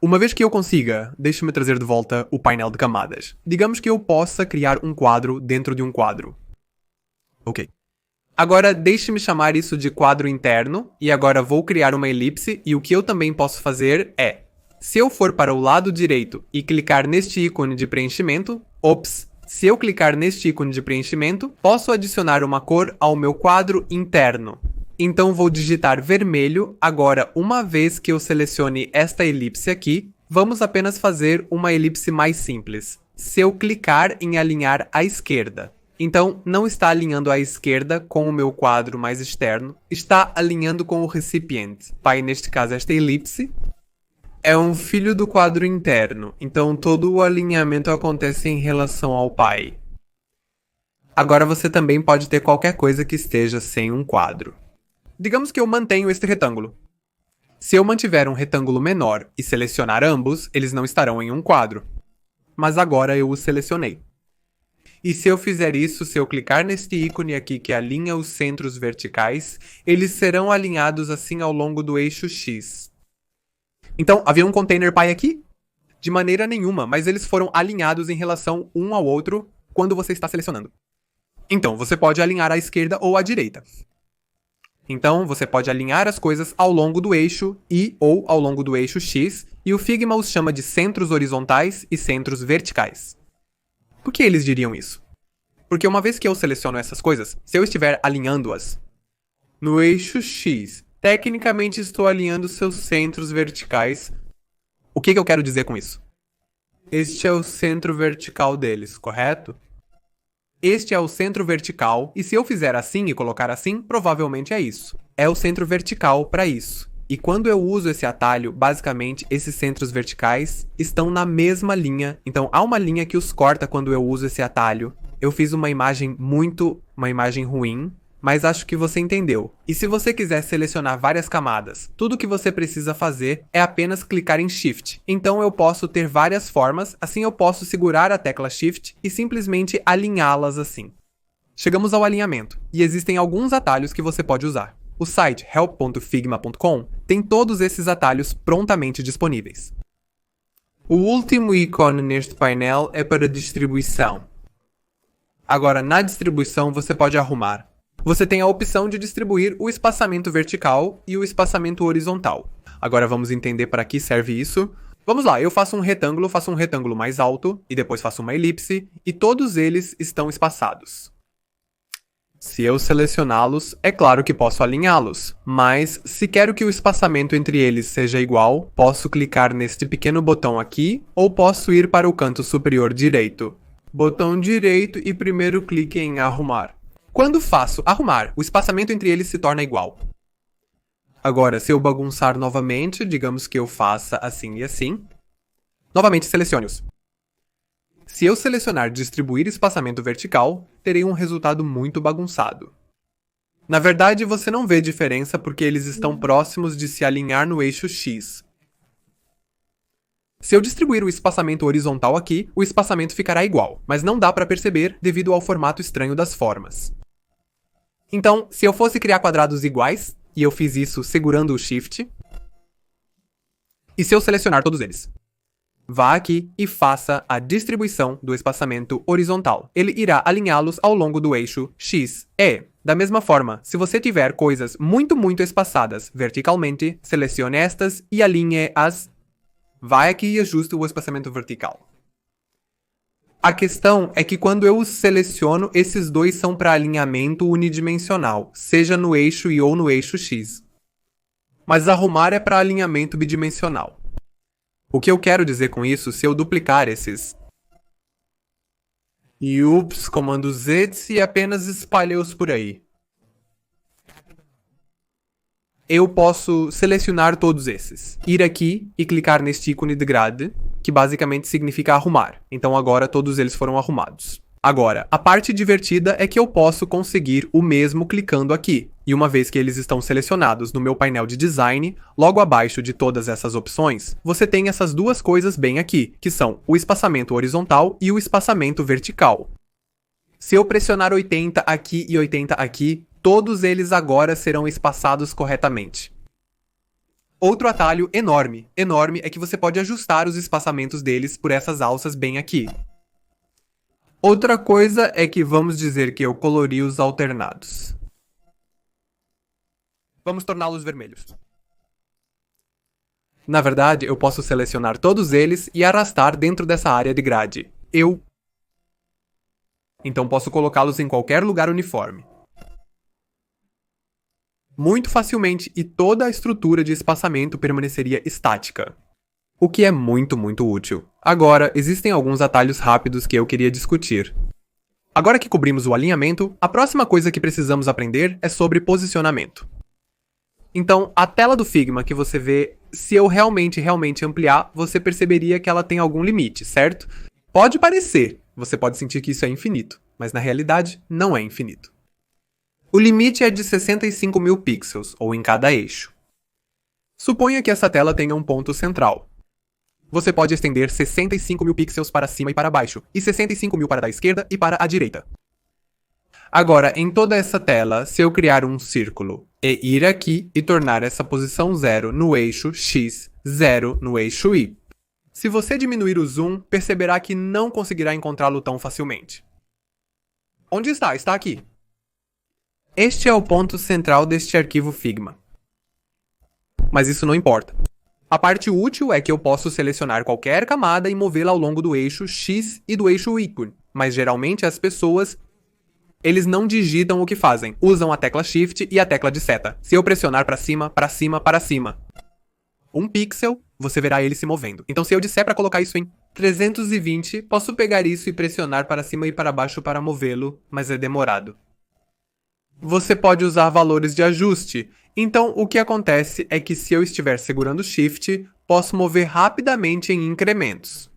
Uma vez que eu consiga, deixe-me trazer de volta o painel de camadas. Digamos que eu possa criar um quadro dentro de um quadro. Ok. Agora, deixe-me chamar isso de quadro interno, e agora vou criar uma elipse, e o que eu também posso fazer é, se eu for para o lado direito e clicar neste ícone de preenchimento, se eu clicar neste ícone de preenchimento, posso adicionar uma cor ao meu quadro interno. Então vou digitar vermelho. Agora, uma vez que eu selecione esta elipse aqui, vamos apenas fazer uma elipse mais simples. Se eu clicar em alinhar à esquerda, então não está alinhando à esquerda com o meu quadro mais externo, está alinhando com o recipiente. Pai, neste caso, esta elipse é um filho do quadro interno, então todo o alinhamento acontece em relação ao pai. Agora você também pode ter qualquer coisa que esteja sem um quadro. Digamos que eu mantenho este retângulo. Se eu mantiver um retângulo menor e selecionar ambos, eles não estarão em um quadro. Mas agora eu os selecionei. E se eu fizer isso, se eu clicar neste ícone aqui que alinha os centros verticais, eles serão alinhados assim ao longo do eixo X. Então, havia um container pai aqui? De maneira nenhuma, mas eles foram alinhados em relação um ao outro quando você está selecionando. Então, você pode alinhar à esquerda ou à direita. Então, você pode alinhar as coisas ao longo do eixo Y ou ao longo do eixo X, e o Figma os chama de centros horizontais e centros verticais. Por que eles diriam isso? Porque uma vez que eu seleciono essas coisas, se eu estiver alinhando-as no eixo X, tecnicamente estou alinhando seus centros verticais. O que eu quero dizer com isso? Este é o centro vertical deles, correto? Este é o centro vertical, e se eu fizer assim e colocar assim, provavelmente é isso. É o centro vertical para isso. E quando eu uso esse atalho, basicamente, esses centros verticais estão na mesma linha. Então, há uma linha que os corta quando eu uso esse atalho. eu fiz uma imagem ruim, mas acho que você entendeu. E se você quiser selecionar várias camadas, tudo que você precisa fazer é apenas clicar em Shift. Então eu posso ter várias formas, assim eu posso segurar a tecla Shift e simplesmente alinhá-las assim. Chegamos ao alinhamento, e existem alguns atalhos que você pode usar. O site help.figma.com tem todos esses atalhos prontamente disponíveis. O último ícone neste painel é para distribuição. Agora, na distribuição, você pode arrumar. Você tem a opção de distribuir o espaçamento vertical e o espaçamento horizontal. Agora vamos entender para que serve isso. Vamos lá, eu faço um retângulo mais alto, e depois faço uma elipse, e todos eles estão espaçados. Se eu selecioná-los, é claro que posso alinhá-los, mas se quero que o espaçamento entre eles seja igual, posso clicar neste pequeno botão aqui, ou posso ir para o canto superior direito. Botão direito e primeiro clique em arrumar. Quando faço arrumar, o espaçamento entre eles se torna igual. Agora, se eu bagunçar novamente, digamos que eu faça assim e assim, novamente selecione-os. Se eu selecionar distribuir espaçamento vertical, terei um resultado muito bagunçado. Na verdade, você não vê diferença porque eles estão próximos de se alinhar no eixo X. Se eu distribuir o espaçamento horizontal aqui, o espaçamento ficará igual, mas não dá para perceber devido ao formato estranho das formas. Então, se eu fosse criar quadrados iguais, e eu fiz isso segurando o Shift, e se eu selecionar todos eles? Vá aqui e faça a distribuição do espaçamento horizontal. Ele irá alinhá-los ao longo do eixo X. Da mesma forma, se você tiver coisas muito espaçadas verticalmente, selecione estas e alinhe-as. Vai aqui e ajuste o espaçamento vertical. A questão é que quando eu os seleciono, esses dois são para alinhamento unidimensional, seja no eixo Y ou no eixo X. Mas arrumar é para alinhamento bidimensional. O que eu quero dizer com isso, se eu duplicar esses comando Z e apenas espalhei-os por aí, eu posso selecionar todos esses, ir aqui e clicar neste ícone de grade, que basicamente significa arrumar. Então agora todos eles foram arrumados. Agora, a parte divertida é que eu posso conseguir o mesmo clicando aqui. E uma vez que eles estão selecionados no meu painel de design, logo abaixo de todas essas opções, você tem essas duas coisas bem aqui, que são o espaçamento horizontal e o espaçamento vertical. Se eu pressionar 80 aqui e 80 aqui, todos eles agora serão espaçados corretamente. Outro atalho enorme é que você pode ajustar os espaçamentos deles por essas alças bem aqui. Outra coisa é que vamos dizer que eu colori os alternados. Vamos torná-los vermelhos. Na verdade, eu posso selecionar todos eles e arrastar dentro dessa área de grade. Então posso colocá-los em qualquer lugar uniforme. Muito facilmente, e toda a estrutura de espaçamento permaneceria estática. O que é muito útil. Agora, existem alguns atalhos rápidos que eu queria discutir. Agora que cobrimos o alinhamento, a próxima coisa que precisamos aprender é sobre posicionamento. Então, a tela do Figma que você vê, se eu realmente ampliar, você perceberia que ela tem algum limite, certo? Pode parecer, você pode sentir que isso é infinito, mas na realidade não é infinito. O limite é de 65 mil pixels, ou em cada eixo. Suponha que essa tela tenha um ponto central. Você pode estender 65 mil pixels para cima e para baixo, e 65 mil para a esquerda e para a direita. Agora, em toda essa tela, se eu criar um círculo e ir aqui e tornar essa posição 0 no eixo X, 0 no eixo Y, se você diminuir o zoom, perceberá que não conseguirá encontrá-lo tão facilmente. Onde está? Está aqui. Este é o ponto central deste arquivo Figma. Mas isso não importa. A parte útil é que eu posso selecionar qualquer camada e movê-la ao longo do eixo X e do eixo Y, mas geralmente as pessoas, eles não digitam o que fazem, usam a tecla Shift e a tecla de seta. Se eu pressionar para cima, um pixel, você verá ele se movendo. Então se eu disser para colocar isso em 320, posso pegar isso e pressionar para cima e para baixo para movê-lo, mas é demorado. Você pode usar valores de ajuste. Então, o que acontece é que se eu estiver segurando Shift, posso mover rapidamente em incrementos.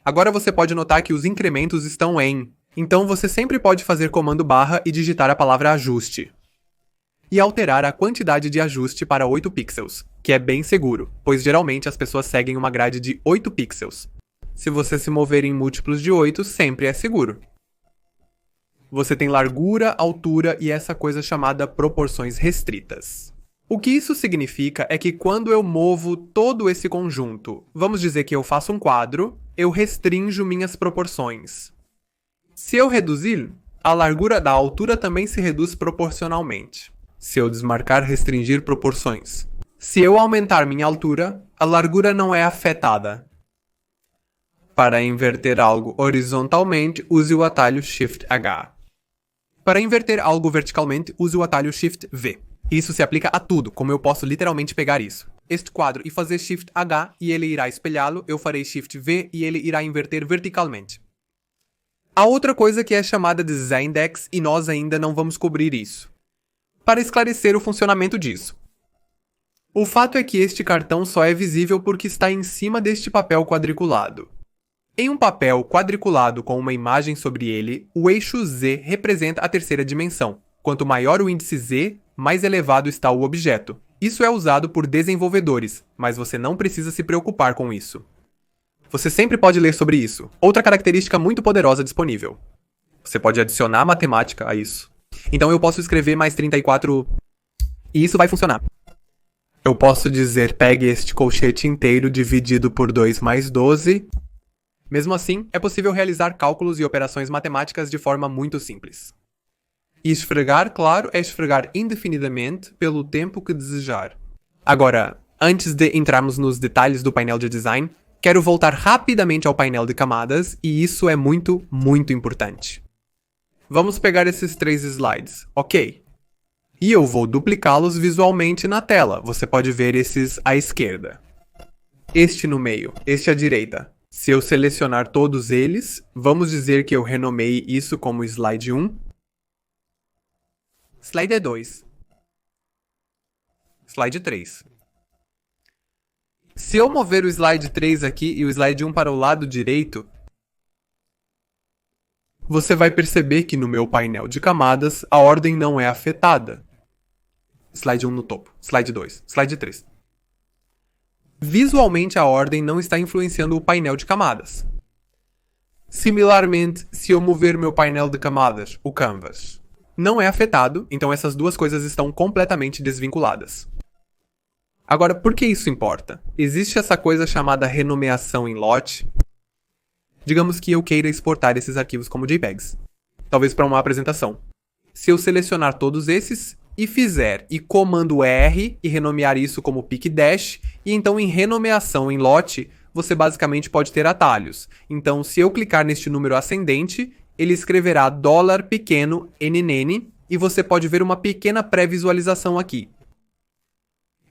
Agora você pode notar que os incrementos estão em Então você sempre pode fazer comando barra e digitar a palavra ajuste. E alterar a quantidade de ajuste para 8 pixels, que é bem seguro, pois geralmente as pessoas seguem uma grade de 8 pixels. Se você se mover em múltiplos de 8, sempre é seguro. Você tem largura, altura e essa coisa chamada proporções restritas. O que isso significa é que quando eu movo todo esse conjunto, vamos dizer que eu faço um quadro, eu restrinjo minhas proporções. Se eu reduzir, a largura da altura também se reduz proporcionalmente. Se eu desmarcar restringir proporções. Se eu aumentar minha altura, a largura não é afetada. Para inverter algo horizontalmente, use o atalho Shift H. Para inverter algo verticalmente, use o atalho Shift V. Isso se aplica a tudo, como eu posso literalmente pegar isso. Este quadro e fazer Shift H e ele irá espelhá-lo, eu farei Shift V e ele irá inverter verticalmente. Há outra coisa que é chamada de Z-index e nós ainda não vamos cobrir isso. Para esclarecer o funcionamento disso. O fato é que este cartão só é visível porque está em cima deste papel quadriculado. Em um papel quadriculado com uma imagem sobre ele, o eixo Z representa a terceira dimensão. Quanto maior o índice Z, mais elevado está o objeto. Isso é usado por desenvolvedores, mas você não precisa se preocupar com isso. Você sempre pode ler sobre isso. Outra característica muito poderosa disponível. Você pode adicionar matemática a isso. Então eu posso escrever mais 34 e isso vai funcionar. Eu posso dizer pegue este colchete inteiro dividido por 2 mais 12. Mesmo assim, é possível realizar cálculos e operações matemáticas de forma muito simples. E esfregar, claro, é esfregar indefinidamente pelo tempo que desejar. Agora, antes de entrarmos nos detalhes do painel de design, quero voltar rapidamente ao painel de camadas e isso é muito, muito importante. Vamos pegar esses 3 slides, ok? E eu vou duplicá-los visualmente na tela. Você pode ver esses à esquerda. Este no meio, este à direita. Se eu selecionar todos eles, vamos dizer que eu renomeei isso como slide 1. Slide 2. Slide 3. Se eu mover o slide 3 aqui e o slide 1 para o lado direito, você vai perceber que no meu painel de camadas a ordem não é afetada. Slide 1 no topo, slide 2, slide 3. Visualmente a ordem não está influenciando o painel de camadas. Similarmente, se eu mover meu painel de camadas, o canvas, não é afetado, então essas duas coisas estão completamente desvinculadas. Agora, por que isso importa? Existe essa coisa chamada renomeação em lote. Digamos que eu queira exportar esses arquivos como JPEGs, talvez para uma apresentação. Se eu selecionar todos esses e fizer comando R e renomear isso como pic dash, e então em renomeação em lote, você basicamente pode ter atalhos. Então, se eu clicar neste número ascendente, ele escreverá $pequeno NN e você pode ver uma pequena pré-visualização aqui.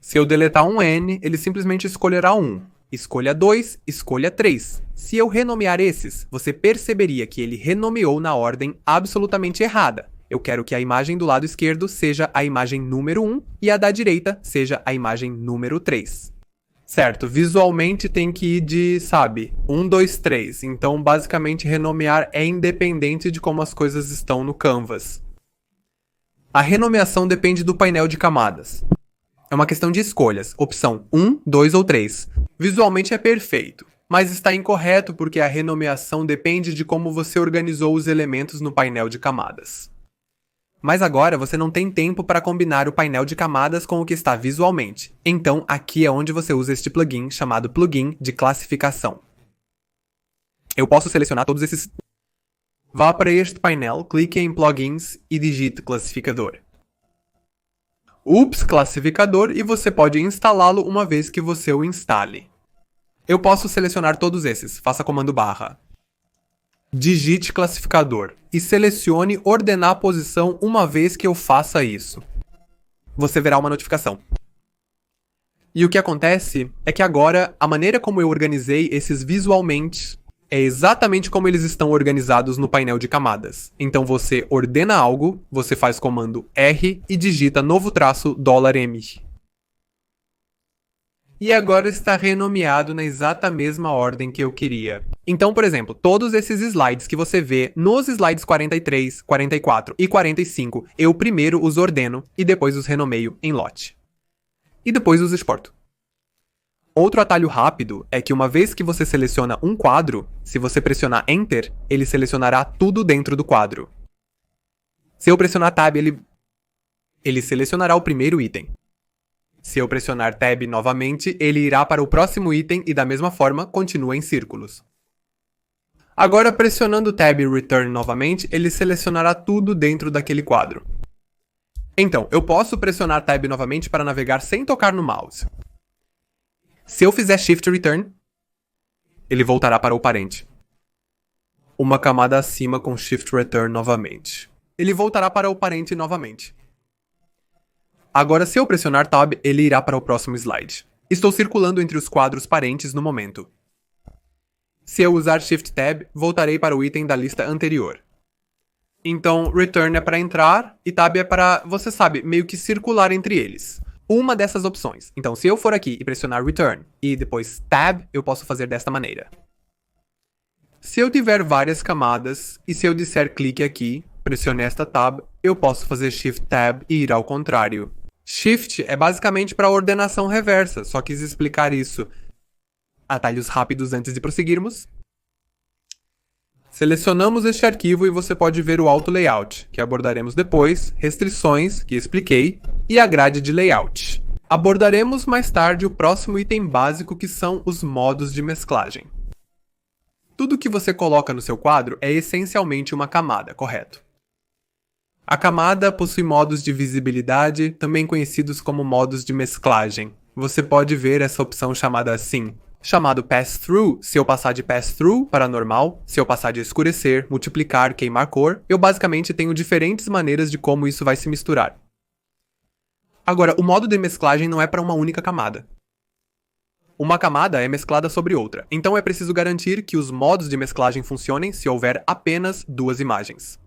Se eu deletar um N, ele simplesmente escolherá 1. Escolha 2, escolha 3. Se eu renomear esses, você perceberia que ele renomeou na ordem absolutamente errada. Eu quero que a imagem do lado esquerdo seja a imagem número 1 e a da direita seja a imagem número 3. Certo, visualmente tem que ir de, 1, 2, 3. Então, basicamente, renomear é independente de como as coisas estão no canvas. A renomeação depende do painel de camadas. É uma questão de escolhas, opção 1, 2 ou 3. Visualmente é perfeito, mas está incorreto porque a renomeação depende de como você organizou os elementos no painel de camadas. Mas agora você não tem tempo para combinar o painel de camadas com o que está visualmente. Então aqui é onde você usa este plugin chamado plugin de classificação. Eu posso selecionar todos esses... Vá para este painel, clique em plugins e digite classificador. Classificador e você pode instalá-lo uma vez que você o instale. Eu posso selecionar todos esses, faça comando barra. Digite classificador e selecione ordenar a posição uma vez que eu faça isso. Você verá uma notificação. E o que acontece é que agora a maneira como eu organizei esses visualmente é exatamente como eles estão organizados no painel de camadas. Então você ordena algo, você faz comando R e digita novo traço $M. E agora está renomeado na exata mesma ordem que eu queria. Então, por exemplo, todos esses slides que você vê nos slides 43, 44 e 45, eu primeiro os ordeno e depois os renomeio em lote. E depois os exporto. Outro atalho rápido é que uma vez que você seleciona um quadro, se você pressionar Enter, ele selecionará tudo dentro do quadro. Se eu pressionar Tab, ele selecionará o primeiro item. Se eu pressionar Tab novamente, ele irá para o próximo item e da mesma forma continua em círculos. Agora pressionando Tab e Return novamente, ele selecionará tudo dentro daquele quadro. Então, eu posso pressionar Tab novamente para navegar sem tocar no mouse. Se eu fizer Shift Return, ele voltará para o parente. Uma camada acima com Shift Return novamente. Ele voltará para o parente novamente. Agora, se eu pressionar Tab, ele irá para o próximo slide. Estou circulando entre os quadros parentes no momento. Se eu usar Shift Tab, voltarei para o item da lista anterior. Então, Return é para entrar e Tab é para, você sabe, meio que circular entre eles. Uma dessas opções. Então, se eu for aqui e pressionar Return e depois Tab, eu posso fazer desta maneira. Se eu tiver várias camadas e se eu disser clique aqui, pressione esta Tab, eu posso fazer Shift Tab e ir ao contrário. Shift é basicamente para ordenação reversa, só quis explicar isso. Atalhos rápidos antes de prosseguirmos. Selecionamos este arquivo e você pode ver o Auto Layout, que abordaremos depois, restrições, que expliquei, e a grade de layout. Abordaremos mais tarde o próximo item básico, que são os modos de mesclagem. Tudo que você coloca no seu quadro é essencialmente uma camada, correto? A camada possui modos de visibilidade, também conhecidos como modos de mesclagem. Você pode ver essa opção chamada assim. Chamado Pass-Through, se eu passar de Pass-Through para normal, se eu passar de escurecer, multiplicar, queimar cor, eu basicamente tenho diferentes maneiras de como isso vai se misturar. Agora, o modo de mesclagem não é para uma única camada. Uma camada é mesclada sobre outra, então é preciso garantir que os modos de mesclagem funcionem se houver apenas duas imagens.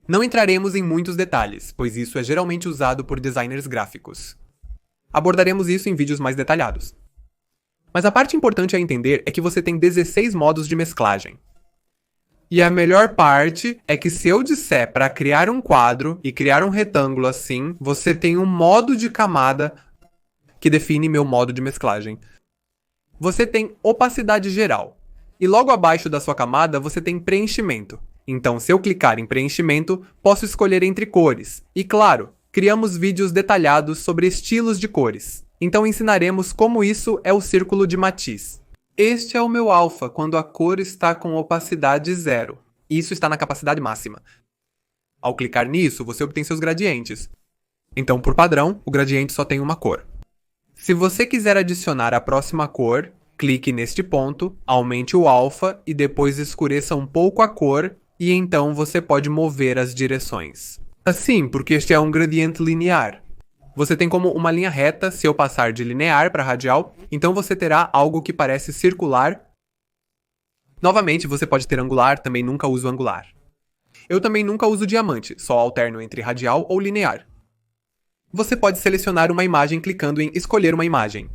Não entraremos em muitos detalhes, pois isso é geralmente usado por designers gráficos. Abordaremos isso em vídeos mais detalhados. Mas a parte importante a entender é que você tem 16 modos de mesclagem. E a melhor parte é que se eu disser para criar um quadro e criar um retângulo assim, você tem um modo de camada que define meu modo de mesclagem. Você tem opacidade geral. E logo abaixo da sua camada você tem preenchimento. Então, se eu clicar em preenchimento, posso escolher entre cores. E claro, criamos vídeos detalhados sobre estilos de cores. Então ensinaremos como isso é o círculo de matiz. Este é o meu alfa, quando a cor está com opacidade 0. Isso está na capacidade máxima. Ao clicar nisso, você obtém seus gradientes. Então, por padrão, o gradiente só tem uma cor. Se você quiser adicionar a próxima cor, clique neste ponto, aumente o alfa e depois escureça um pouco a cor, e então você pode mover as direções. Assim, porque este é um gradiente linear. Você tem como uma linha reta se eu passar de linear para radial, então você terá algo que parece circular. Novamente, você pode ter angular, também nunca uso angular. Eu também nunca uso diamante, só alterno entre radial ou linear. Você pode selecionar uma imagem clicando em escolher uma imagem.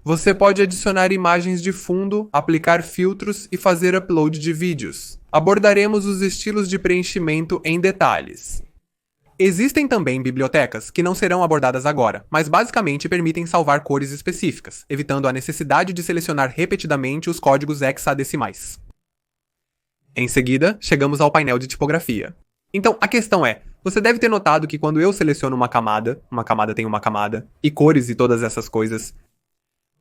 Você pode adicionar imagens de fundo, aplicar filtros e fazer upload de vídeos. Abordaremos os estilos de preenchimento em detalhes. Existem também bibliotecas que não serão abordadas agora, mas basicamente permitem salvar cores específicas, evitando a necessidade de selecionar repetidamente os códigos hexadecimais. Em seguida, chegamos ao painel de tipografia. Então, a questão é, você deve ter notado que quando eu seleciono uma camada tem uma camada, e cores e todas essas coisas,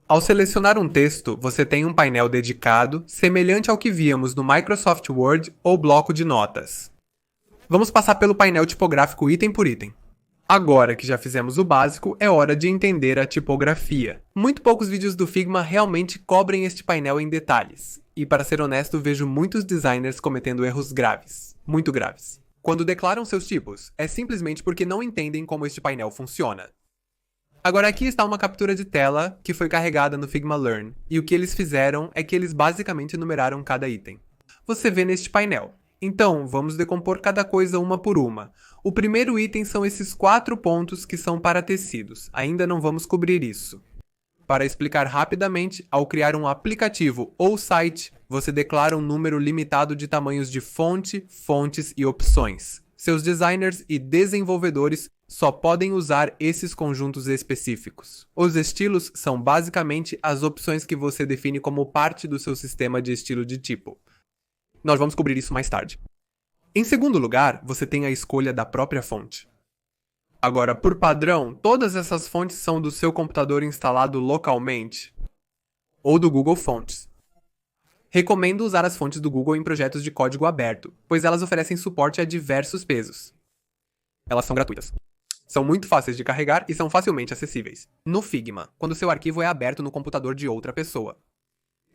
ao selecionar um texto, você tem um painel dedicado, semelhante ao que víamos no Microsoft Word ou bloco de notas. Vamos passar pelo painel tipográfico item por item. Agora que já fizemos o básico, é hora de entender a tipografia. Muito poucos vídeos do Figma realmente cobrem este painel em detalhes. E para ser honesto, vejo muitos designers cometendo erros graves. Muito graves. Quando declaram seus tipos, é simplesmente porque não entendem como este painel funciona. Agora aqui está uma captura de tela que foi carregada no Figma Learn. E o que eles fizeram é que eles basicamente numeraram cada item. Você vê neste painel. Então, vamos decompor cada coisa uma por uma. O primeiro item são esses 4 pontos que são para tecidos. Ainda não vamos cobrir isso. Para explicar rapidamente, ao criar um aplicativo ou site, você declara um número limitado de tamanhos de fonte, fontes e opções. Seus designers e desenvolvedores só podem usar esses conjuntos específicos. Os estilos são basicamente as opções que você define como parte do seu sistema de estilo de tipo. Nós vamos cobrir isso mais tarde. Em segundo lugar, você tem a escolha da própria fonte. Agora, por padrão, todas essas fontes são do seu computador instalado localmente ou do Google Fonts. Recomendo usar as fontes do Google em projetos de código aberto, pois elas oferecem suporte a diversos pesos. Elas são gratuitas. São muito fáceis de carregar e são facilmente acessíveis. No Figma, quando seu arquivo é aberto no computador de outra pessoa.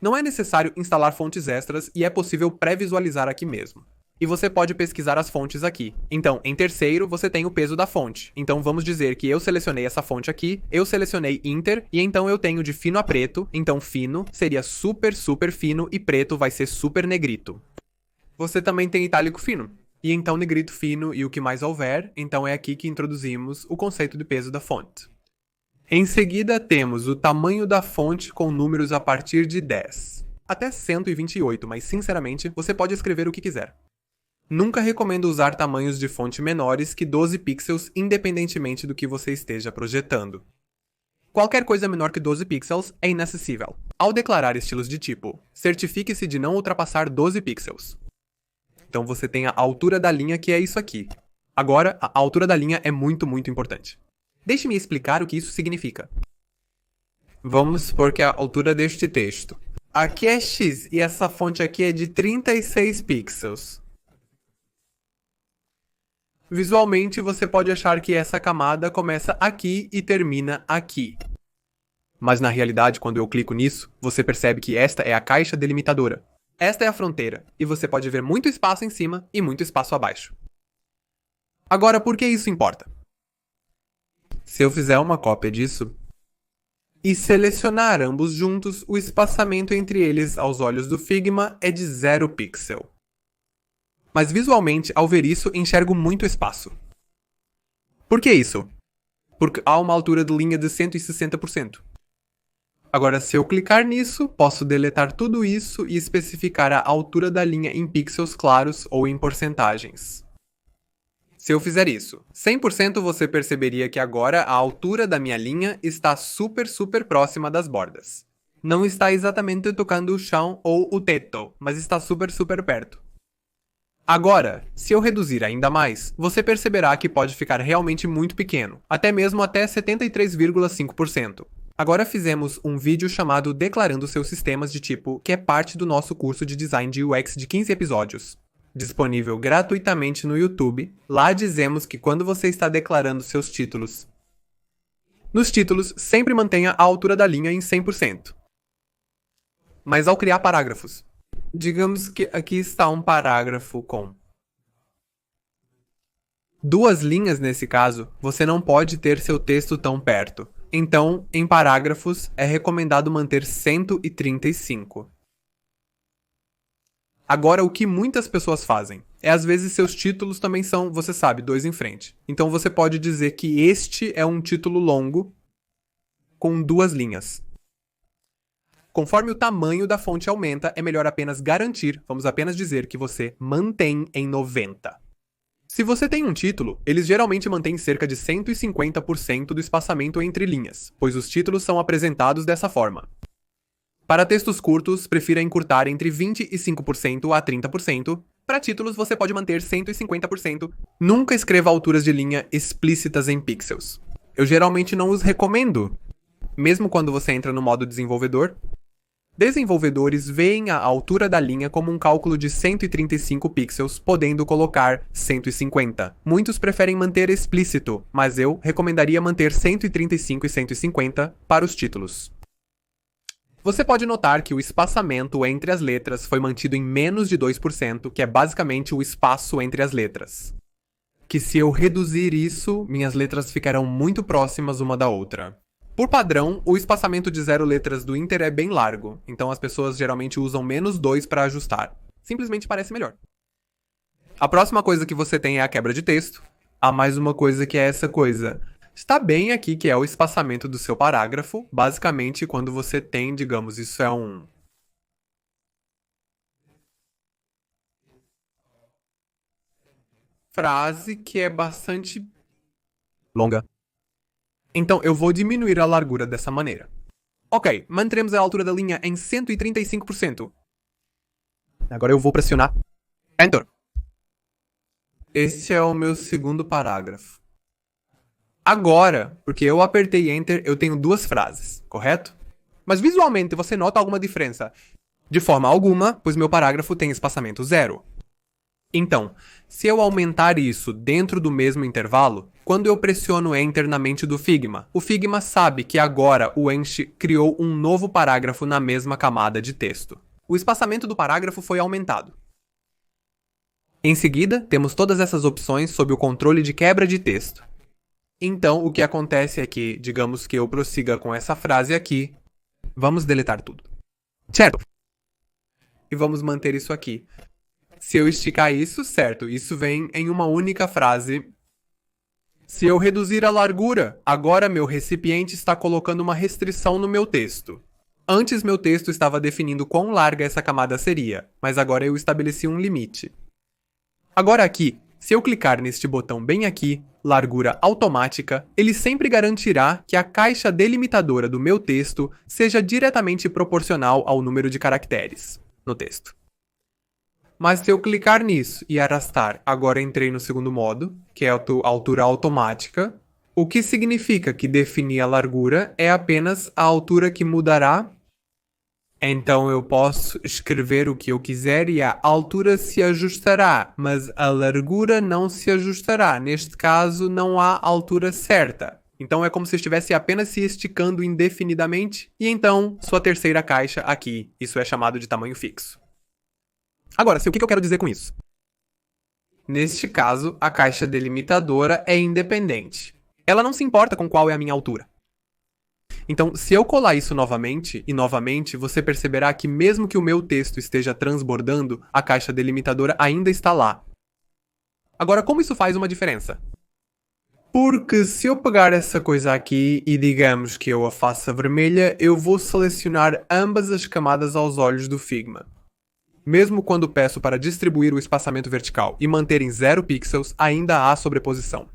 Não é necessário instalar fontes extras e é possível pré-visualizar aqui mesmo. E você pode pesquisar as fontes aqui. Então, em terceiro, você tem o peso da fonte. Então, vamos dizer que eu selecionei essa fonte aqui, eu selecionei Inter, e então eu tenho de fino a preto. Então, fino seria super, super fino e preto vai ser super negrito. Você também tem itálico fino. E então, negrito fino e o que mais houver. Então, é aqui que introduzimos o conceito de peso da fonte. Em seguida, temos o tamanho da fonte com números a partir de 10. Até 128, mas sinceramente, você pode escrever o que quiser. Nunca recomendo usar tamanhos de fonte menores que 12 pixels independentemente do que você esteja projetando. Qualquer coisa menor que 12 pixels é inacessível. Ao declarar estilos de tipo, certifique-se de não ultrapassar 12 pixels. Então você tem a altura da linha, que é isso aqui. Agora, a altura da linha é muito, muito importante. Deixe-me explicar o que isso significa. Vamos supor que a altura deste texto. Aqui é X e essa fonte aqui é de 36 pixels. Visualmente, você pode achar que essa camada começa aqui e termina aqui. Mas na realidade, quando eu clico nisso, você percebe que esta é a caixa delimitadora. Esta é a fronteira, e você pode ver muito espaço em cima e muito espaço abaixo. Agora, por que isso importa? Se eu fizer uma cópia disso e selecionar ambos juntos, o espaçamento entre eles aos olhos do Figma é de 0 pixel. Mas visualmente, ao ver isso, enxergo muito espaço. Por que isso? Porque há uma altura de linha de 160%. Agora, se eu clicar nisso, posso deletar tudo isso e especificar a altura da linha em pixels claros ou em porcentagens. Se eu fizer isso, 100% você perceberia que agora a altura da minha linha está super, super próxima das bordas. Não está exatamente tocando o chão ou o teto, mas está super, super perto. Agora, se eu reduzir ainda mais, você perceberá que pode ficar realmente muito pequeno, até mesmo até 73,5%. Agora fizemos um vídeo chamado Declarando seus sistemas de tipo, que é parte do nosso curso de design de UX de 15 episódios. Disponível gratuitamente no YouTube, lá dizemos que quando você está declarando seus títulos, nos títulos sempre mantenha a altura da linha em 100%. Mas ao criar parágrafos, digamos que aqui está um parágrafo com 2 linhas nesse caso, você não pode ter seu texto tão perto. Então, em parágrafos, é recomendado manter 135. Agora, o que muitas pessoas fazem é, às vezes, seus títulos também são, você sabe, 2 em frente. Então, você pode dizer que este é um título longo com 2 linhas. Conforme o tamanho da fonte aumenta, é melhor apenas garantir, vamos apenas dizer que você mantém em 90. Se você tem um título, eles geralmente mantêm cerca de 150% do espaçamento entre linhas, pois os títulos são apresentados dessa forma. Para textos curtos, prefira encurtar entre 25% a 30%. Para títulos, você pode manter 150%. Nunca escreva alturas de linha explícitas em pixels. Eu geralmente não os recomendo, mesmo quando você entra no modo desenvolvedor. Desenvolvedores veem a altura da linha como um cálculo de 135 pixels, podendo colocar 150. Muitos preferem manter explícito, mas eu recomendaria manter 135 e 150 para os títulos. Você pode notar que o espaçamento entre as letras foi mantido em menos de 2%, que é basicamente o espaço entre as letras. Que se eu reduzir isso, minhas letras ficarão muito próximas uma da outra. Por padrão, o espaçamento de 0 letras do Inter é bem largo, então as pessoas geralmente usam menos 2 para ajustar. Simplesmente parece melhor. A próxima coisa que você tem é a quebra de texto. Há mais uma coisa que é essa coisa. Está bem aqui que é o espaçamento do seu parágrafo. Basicamente, quando você tem, digamos, isso é um frase que é bastante longa. Então, eu vou diminuir a largura dessa maneira. Ok, manteremos a altura da linha em 135%. Agora eu vou pressionar Enter. Este é o meu segundo parágrafo. Agora, porque eu apertei Enter, eu tenho duas frases, correto? Mas visualmente você nota alguma diferença? De forma alguma, pois meu parágrafo tem espaçamento zero. Então, se eu aumentar isso dentro do mesmo intervalo, quando eu pressiono Enter na mente do Figma, o Figma sabe que agora o Enche criou um novo parágrafo na mesma camada de texto. O espaçamento do parágrafo foi aumentado. Em seguida, temos todas essas opções sob o controle de quebra de texto. Então, o que acontece é que, digamos que eu prossiga com essa frase aqui, vamos deletar tudo. Certo? E vamos manter isso aqui. Se eu esticar isso, certo, isso vem em uma única frase. Se eu reduzir a largura, agora meu recipiente está colocando uma restrição no meu texto. Antes meu texto estava definindo quão larga essa camada seria, mas agora eu estabeleci um limite. Agora aqui, se eu clicar neste botão bem aqui, largura automática, ele sempre garantirá que a caixa delimitadora do meu texto seja diretamente proporcional ao número de caracteres no texto. Mas se eu clicar nisso e arrastar, agora entrei no segundo modo, que é a altura automática, o que significa que definir a largura é apenas a altura que mudará. Então eu posso escrever o que eu quiser e a altura se ajustará, mas a largura não se ajustará. Neste caso, não há altura certa. Então é como se estivesse apenas se esticando indefinidamente, e então sua terceira caixa aqui, isso é chamado de tamanho fixo. Agora, o que eu quero dizer com isso? Neste caso, a caixa delimitadora é independente. Ela não se importa com qual é a minha altura. Então, se eu colar isso novamente, e novamente, você perceberá que mesmo que o meu texto esteja transbordando, a caixa delimitadora ainda está lá. Agora, como isso faz uma diferença? Porque se eu pegar essa coisa aqui e digamos que eu a faça vermelha, eu vou selecionar ambas as camadas aos olhos do Figma. Mesmo quando peço para distribuir o espaçamento vertical e manter em 0 pixels, ainda há sobreposição.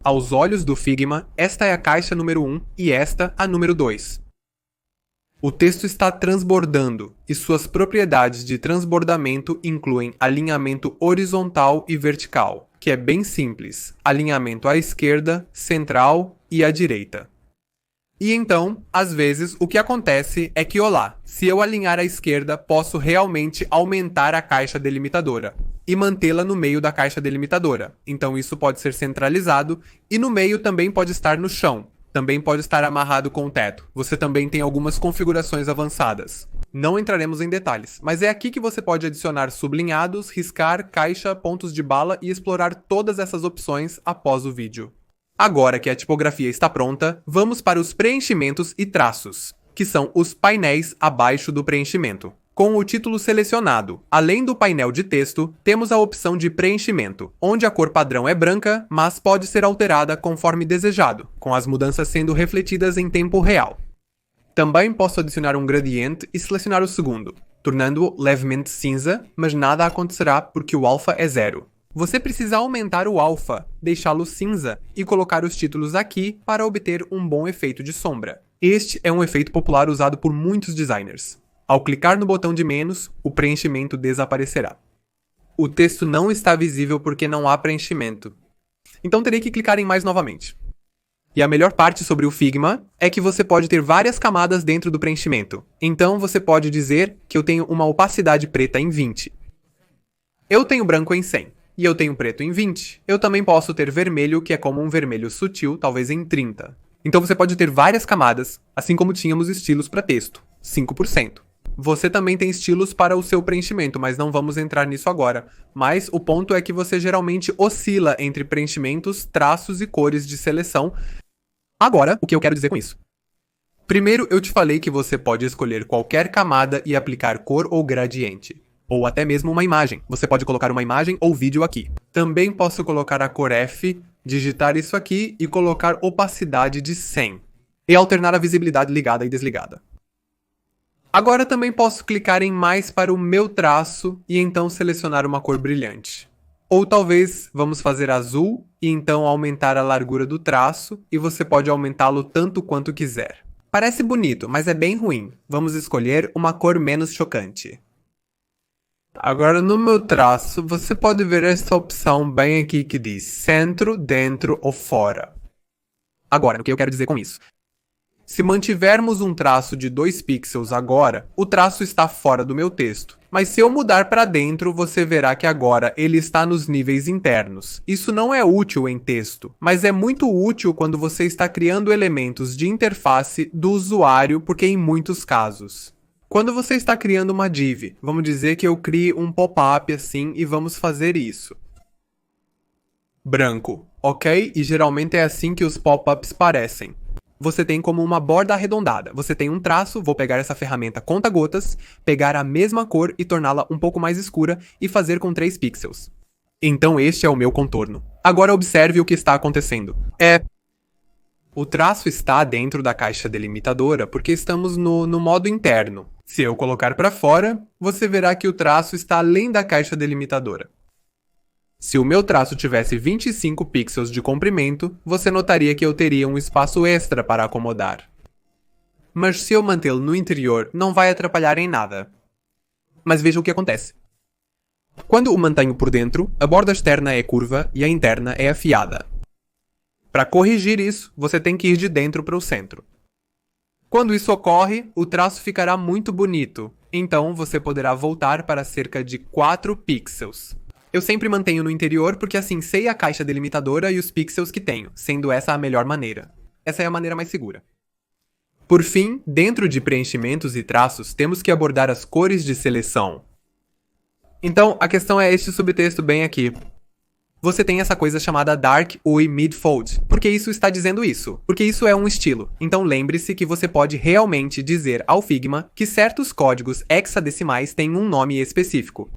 Aos olhos do Figma, esta é a caixa número 1 e esta a número 2. O texto está transbordando e suas propriedades de transbordamento incluem alinhamento horizontal e vertical, que é bem simples, alinhamento à esquerda, central e à direita. E então, às vezes, o que acontece é que, olá, se eu alinhar à esquerda, posso realmente aumentar a caixa delimitadora e mantê-la no meio da caixa delimitadora. Então isso pode ser centralizado e no meio também pode estar no chão. Também pode estar amarrado com o teto. Você também tem algumas configurações avançadas. Não entraremos em detalhes, mas é aqui que você pode adicionar sublinhados, riscar, caixa, pontos de bala e explorar todas essas opções após o vídeo. Agora que a tipografia está pronta, vamos para os preenchimentos e traços, que são os painéis abaixo do preenchimento. Com o título selecionado, além do painel de texto, temos a opção de preenchimento, onde a cor padrão é branca, mas pode ser alterada conforme desejado, com as mudanças sendo refletidas em tempo real. Também posso adicionar um gradiente e selecionar o segundo, tornando-o levemente cinza, mas nada acontecerá porque o alfa é 0. Você precisa aumentar o alfa, deixá-lo cinza e colocar os títulos aqui para obter um bom efeito de sombra. Este é um efeito popular usado por muitos designers. Ao clicar no botão de menos, o preenchimento desaparecerá. O texto não está visível porque não há preenchimento. Então terei que clicar em mais novamente. E a melhor parte sobre o Figma é que você pode ter várias camadas dentro do preenchimento. Então você pode dizer que eu tenho uma opacidade preta em 20. Eu tenho branco em 100. E eu tenho preto em 20. Eu também posso ter vermelho, que é como um vermelho sutil, talvez em 30. Então você pode ter várias camadas, assim como tínhamos estilos para texto, 5%. Você também tem estilos para o seu preenchimento, mas não vamos entrar nisso agora. Mas o ponto é que você geralmente oscila entre preenchimentos, traços e cores de seleção. Agora, o que eu quero dizer com isso? Primeiro, eu te falei que você pode escolher qualquer camada e aplicar cor ou gradiente. Ou até mesmo uma imagem. Você pode colocar uma imagem ou vídeo aqui. Também posso colocar a cor F digitar isso aqui e colocar opacidade de 100. E alternar a visibilidade ligada e desligada. Agora também posso clicar em mais para o meu traço e então selecionar uma cor brilhante. Ou talvez vamos fazer azul e então aumentar a largura do traço e você pode aumentá-lo tanto quanto quiser. Parece bonito, mas é bem ruim. Vamos escolher uma cor menos chocante. Agora no meu traço você pode ver esta opção bem aqui que diz centro, dentro ou fora. Agora, o que eu quero dizer com isso? Se mantivermos um traço de 2 pixels agora, o traço está fora do meu texto. Mas se eu mudar para dentro, você verá que agora ele está nos níveis internos. Isso não é útil em texto, mas é muito útil quando você está criando elementos de interface do usuário, porque em muitos casos. Quando você está criando uma div, vamos dizer que eu crie um pop-up assim e vamos fazer isso. Branco, ok? E geralmente é assim que os pop-ups parecem. Você tem como uma borda arredondada. Você tem um traço, vou pegar essa ferramenta conta-gotas, pegar a mesma cor e torná-la um pouco mais escura e fazer com 3 pixels. Então este é o meu contorno. Agora observe o que está acontecendo. O traço está dentro da caixa delimitadora porque estamos no modo interno. Se eu colocar para fora, você verá que o traço está além da caixa delimitadora. Se o meu traço tivesse 25 pixels de comprimento, você notaria que eu teria um espaço extra para acomodar. Mas se eu mantê-lo no interior, não vai atrapalhar em nada. Mas veja o que acontece. Quando o mantenho por dentro, a borda externa é curva e a interna é afiada. Para corrigir isso, você tem que ir de dentro para o centro. Quando isso ocorre, o traço ficará muito bonito, então você poderá voltar para cerca de 4 pixels. Eu sempre mantenho no interior porque assim sei a caixa delimitadora e os pixels que tenho, sendo essa a melhor maneira. Essa é a maneira mais segura. Por fim, dentro de preenchimentos e traços, temos que abordar as cores de seleção. Então, a questão é este subtexto bem aqui. Você tem essa coisa chamada Dark UI Midfold. Por que isso está dizendo isso? Porque isso é um estilo. Então lembre-se que você pode realmente dizer ao Figma que certos códigos hexadecimais têm um nome específico.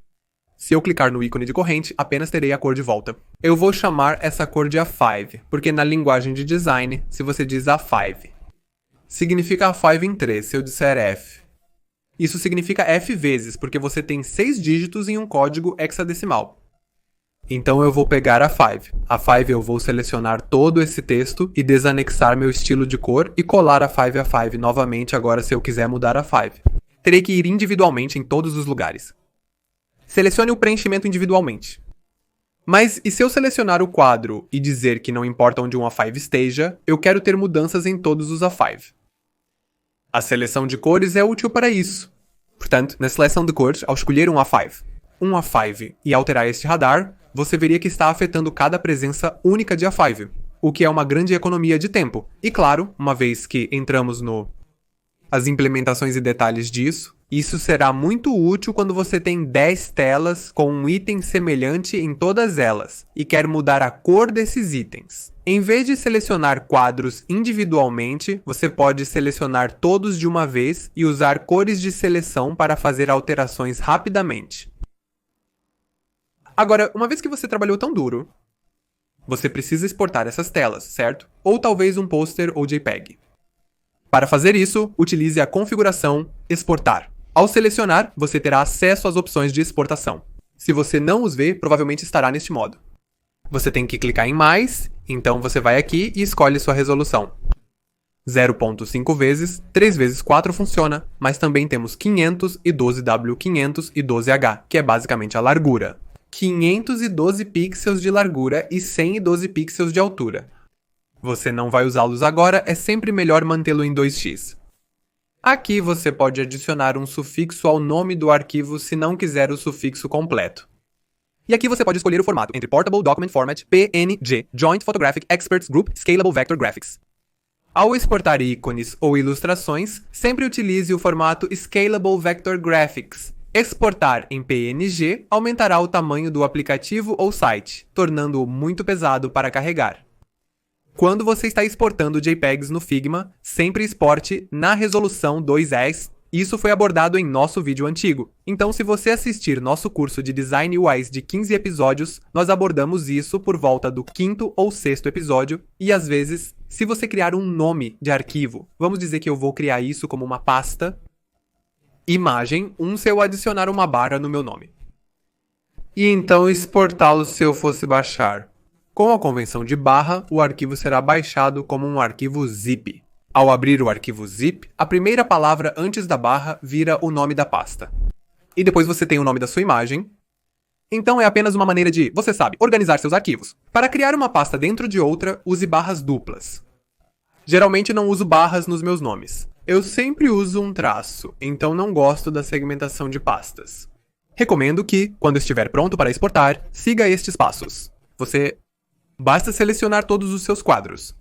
Se eu clicar no ícone de corrente, apenas terei a cor de volta. Eu vou chamar essa cor de A5, porque na linguagem de design, se você diz A5, significa A5 em 3, se eu disser F. Isso significa F vezes, porque você tem 6 dígitos em um código hexadecimal. Então eu vou pegar A5. A5 eu vou selecionar todo esse texto e desanexar meu estilo de cor e colar A5 A5 novamente agora se eu quiser mudar A5. Terei que ir individualmente em todos os lugares. Selecione o preenchimento individualmente. Mas e se eu selecionar o quadro e dizer que não importa onde um A5 esteja, eu quero ter mudanças em todos os A5. A seleção de cores é útil para isso. Portanto, na seleção de cores, ao escolher um A5 e alterar este radar, você veria que está afetando cada presença única de A5, o que é uma grande economia de tempo. E claro, uma vez que entramos as implementações e detalhes disso, isso será muito útil quando você tem 10 telas com um item semelhante em todas elas e quer mudar a cor desses itens. Em vez de selecionar quadros individualmente, você pode selecionar todos de uma vez e usar cores de seleção para fazer alterações rapidamente. Agora, uma vez que você trabalhou tão duro, você precisa exportar essas telas, certo? Ou talvez um pôster ou JPEG. Para fazer isso, utilize a configuração Exportar. Ao selecionar, você terá acesso às opções de exportação. Se você não os vê, provavelmente estará neste modo. Você tem que clicar em mais, então você vai aqui e escolhe sua resolução. 0.5 vezes, 3 vezes 4 funciona, mas também temos 500 e 12W500 e 12H, que é basicamente a largura. 512 pixels de largura e 112 pixels de altura. Você não vai usá-los agora, é sempre melhor mantê-lo em 2x. Aqui você pode adicionar um sufixo ao nome do arquivo se não quiser o sufixo completo. E aqui você pode escolher o formato entre Portable Document Format, PNG, Joint Photographic Experts Group, Scalable Vector Graphics. Ao exportar ícones ou ilustrações, sempre utilize o formato Scalable Vector Graphics. Exportar em PNG aumentará o tamanho do aplicativo ou site, tornando-o muito pesado para carregar. Quando você está exportando JPEGs no Figma, sempre exporte na resolução 2x Isso foi abordado em nosso vídeo antigo. Então, se você assistir nosso curso de Design UIs de 15 episódios, nós abordamos isso por volta do 5º ou 6º episódio, e às vezes, se você criar um nome de arquivo, vamos dizer que eu vou criar isso como uma pasta, imagem, se eu adicionar uma barra no meu nome. E então exportá-lo se eu fosse baixar. Com a convenção de barra, o arquivo será baixado como um arquivo zip. Ao abrir o arquivo zip, a primeira palavra antes da barra vira o nome da pasta. E depois você tem o nome da sua imagem. Então é apenas uma maneira de, você sabe, organizar seus arquivos. Para criar uma pasta dentro de outra, use barras duplas. Geralmente não uso barras nos meus nomes. Eu sempre uso um traço, então não gosto da segmentação de pastas. Recomendo que, quando estiver pronto para exportar, siga estes passos. Basta selecionar todos os seus quadros.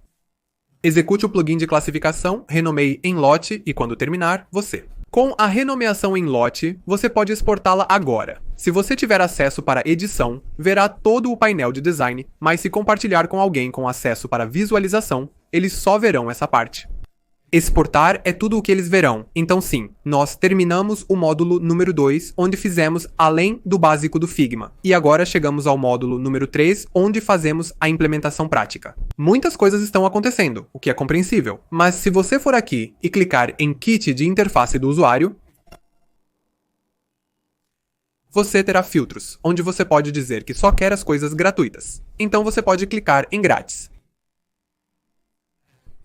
Execute o plugin de classificação, renomeie em lote e quando terminar, você. Com a renomeação em lote, você pode exportá-la agora. Se você tiver acesso para edição, verá todo o painel de design, mas se compartilhar com alguém com acesso para visualização, eles só verão essa parte. Exportar é tudo o que eles verão. Então sim, nós terminamos o módulo número 2, onde fizemos além do básico do Figma. E agora chegamos ao módulo número 3, onde fazemos a implementação prática. Muitas coisas estão acontecendo, o que é compreensível. Mas se você for aqui e clicar em Kit de interface do usuário, você terá filtros, onde você pode dizer que só quer as coisas gratuitas. Então você pode clicar em grátis.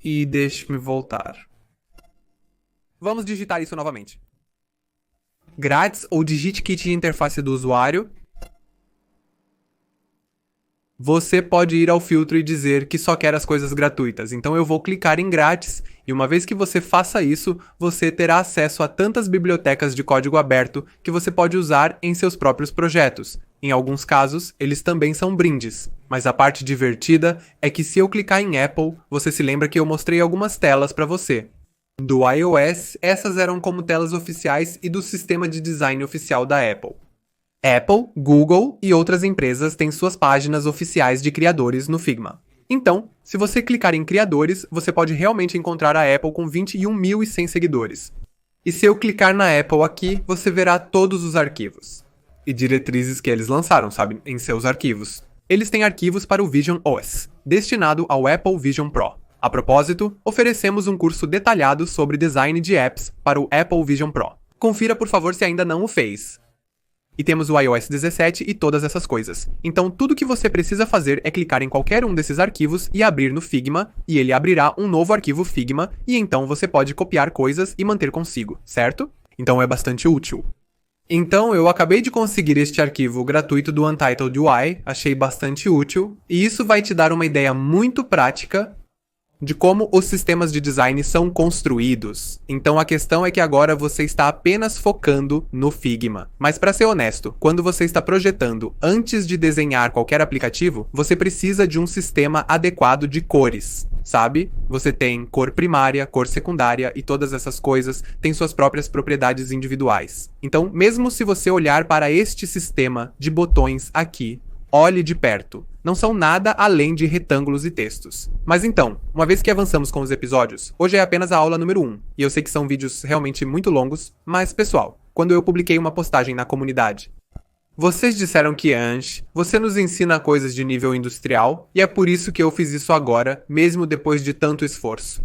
E deixe-me voltar. Vamos digitar isso novamente. Grátis ou digite kit de interface do usuário. Você pode ir ao filtro e dizer que só quer as coisas gratuitas. Então eu vou clicar em grátis e uma vez que você faça isso, você terá acesso a tantas bibliotecas de código aberto que você pode usar em seus próprios projetos. Em alguns casos, eles também são brindes. Mas a parte divertida é que se eu clicar em Apple, você se lembra que eu mostrei algumas telas para você. Do iOS, essas eram como telas oficiais e do sistema de design oficial da Apple. Apple, Google e outras empresas têm suas páginas oficiais de criadores no Figma. Então, se você clicar em criadores, você pode realmente encontrar a Apple com 21.100 seguidores. E se eu clicar na Apple aqui, você verá todos os arquivos. E diretrizes que eles lançaram, sabe, em seus arquivos. Eles têm arquivos para o Vision OS, destinado ao Apple Vision Pro. A propósito, oferecemos um curso detalhado sobre design de apps para o Apple Vision Pro. Confira por favor se ainda não o fez. E temos o iOS 17 e todas essas coisas. Então tudo que você precisa fazer é clicar em qualquer um desses arquivos e abrir no Figma, e ele abrirá um novo arquivo Figma, e então você pode copiar coisas e manter consigo, certo? Então é bastante útil. Então, eu acabei de conseguir este arquivo gratuito do Untitled UI, achei bastante útil, e isso vai te dar uma ideia muito prática de como os sistemas de design são construídos. Então a questão é que agora você está apenas focando no Figma. Mas para ser honesto, quando você está projetando antes de desenhar qualquer aplicativo, você precisa de um sistema adequado de cores. Sabe? Você tem cor primária, cor secundária e todas essas coisas têm suas próprias propriedades individuais. Então, mesmo se você olhar para este sistema de botões aqui, olhe de perto. Não são nada além de retângulos e textos. Mas então, uma vez que avançamos com os episódios, hoje é apenas a aula número 1. E eu sei que são vídeos realmente muito longos, mas pessoal, quando eu publiquei uma postagem na comunidade, vocês disseram que Ange, você nos ensina coisas de nível industrial, e é por isso que eu fiz isso agora, mesmo depois de tanto esforço.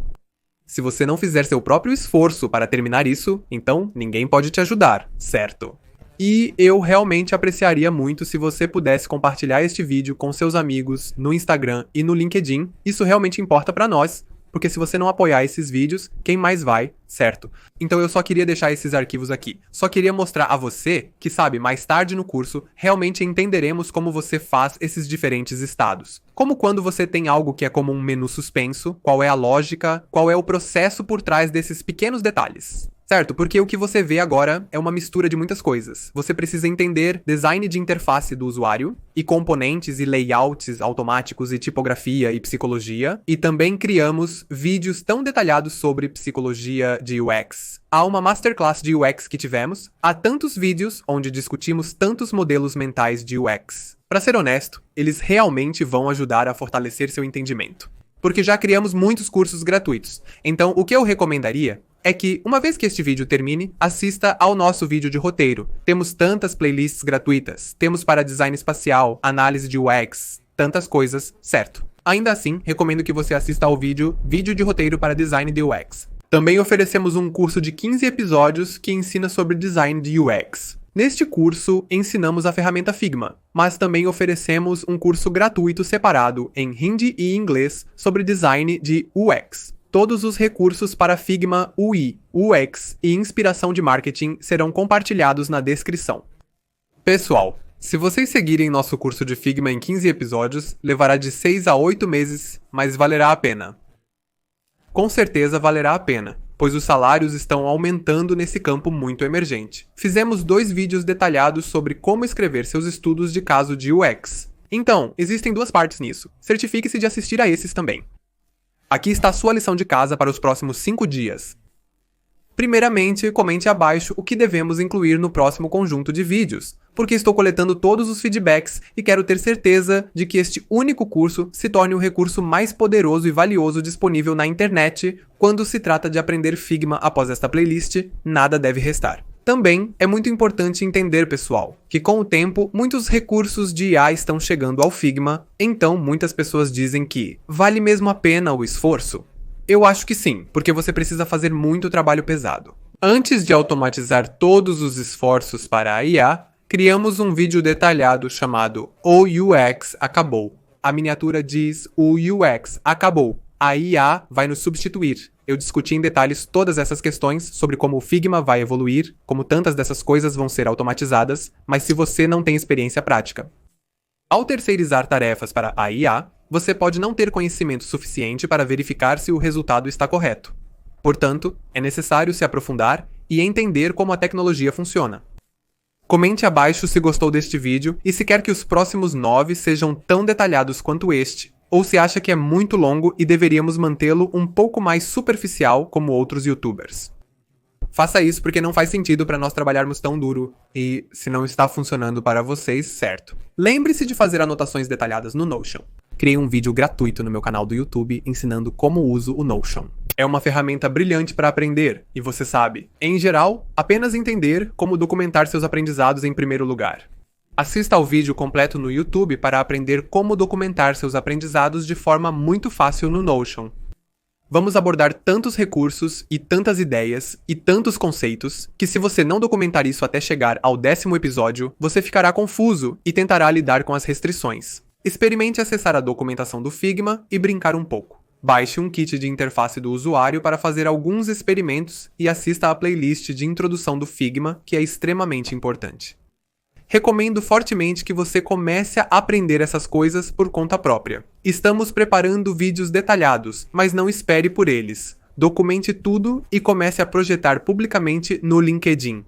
Se você não fizer seu próprio esforço para terminar isso, então ninguém pode te ajudar, certo? E eu realmente apreciaria muito se você pudesse compartilhar este vídeo com seus amigos no Instagram e no LinkedIn. Isso realmente importa para nós, porque se você não apoiar esses vídeos, quem mais vai, certo? Então eu só queria deixar esses arquivos aqui. Só queria mostrar a você que, sabe, mais tarde no curso, realmente entenderemos como você faz esses diferentes estados. Como quando você tem algo que é como um menu suspenso, qual é a lógica, qual é o processo por trás desses pequenos detalhes. Certo, porque o que você vê agora é uma mistura de muitas coisas. Você precisa entender design de interface do usuário, e componentes e layouts automáticos e tipografia e psicologia, e também criamos vídeos tão detalhados sobre psicologia de UX. Há uma masterclass de UX que tivemos, há tantos vídeos onde discutimos tantos modelos mentais de UX. Para ser honesto, eles realmente vão ajudar a fortalecer seu entendimento. Porque já criamos muitos cursos gratuitos. Então, o que eu recomendaria é que, uma vez que este vídeo termine, assista ao nosso vídeo de roteiro. Temos tantas playlists gratuitas, temos para design espacial, análise de UX, tantas coisas, certo? Ainda assim, recomendo que você assista ao vídeo de roteiro para design de UX. Também oferecemos um curso de 15 episódios que ensina sobre design de UX. Neste curso, ensinamos a ferramenta Figma, mas também oferecemos um curso gratuito separado em Hindi e inglês sobre design de UX. Todos os recursos para Figma UI, UX e inspiração de marketing serão compartilhados na descrição. Pessoal, se vocês seguirem nosso curso de Figma em 15 episódios, levará de 6 a 8 meses, mas valerá a pena. Com certeza valerá a pena, pois os salários estão aumentando nesse campo muito emergente. Fizemos 2 vídeos detalhados sobre como escrever seus estudos de caso de UX. Então, existem 2 partes nisso. Certifique-se de assistir a esses também. Aqui está a sua lição de casa para os próximos 5 dias. Primeiramente, comente abaixo o que devemos incluir no próximo conjunto de vídeos, porque estou coletando todos os feedbacks e quero ter certeza de que este único curso se torne o recurso mais poderoso e valioso disponível na internet. Quando se trata de aprender Figma após esta playlist, nada deve restar. Também é muito importante entender, pessoal, que com o tempo, muitos recursos de IA estão chegando ao Figma, então muitas pessoas dizem que vale mesmo a pena o esforço? Eu acho que sim, porque você precisa fazer muito trabalho pesado. Antes de automatizar todos os esforços para a IA, criamos um vídeo detalhado chamado O UX Acabou. A miniatura diz o UX acabou. A IA vai nos substituir. Eu discuti em detalhes todas essas questões sobre como o Figma vai evoluir, como tantas dessas coisas vão ser automatizadas, mas se você não tem experiência prática. Ao terceirizar tarefas para a IA, você pode não ter conhecimento suficiente para verificar se o resultado está correto. Portanto, é necessário se aprofundar e entender como a tecnologia funciona. Comente abaixo se gostou deste vídeo e se quer que os próximos 9 sejam tão detalhados quanto este, ou se acha que é muito longo e deveríamos mantê-lo um pouco mais superficial como outros youtubers. Faça isso porque não faz sentido para nós trabalharmos tão duro e se não está funcionando para vocês, certo. Lembre-se de fazer anotações detalhadas no Notion. Criei um vídeo gratuito no meu canal do YouTube ensinando como uso o Notion. É uma ferramenta brilhante para aprender, e você sabe, em geral, apenas entender como documentar seus aprendizados em primeiro lugar. Assista ao vídeo completo no YouTube para aprender como documentar seus aprendizados de forma muito fácil no Notion. Vamos abordar tantos recursos e tantas ideias e tantos conceitos que se você não documentar isso até chegar ao 10º episódio, você ficará confuso e tentará lidar com as restrições. Experimente acessar a documentação do Figma e brincar um pouco. Baixe um kit de interface do usuário para fazer alguns experimentos e assista à playlist de introdução do Figma, que é extremamente importante. Recomendo fortemente que você comece a aprender essas coisas por conta própria. Estamos preparando vídeos detalhados, mas não espere por eles. Documente tudo e comece a projetar publicamente no LinkedIn.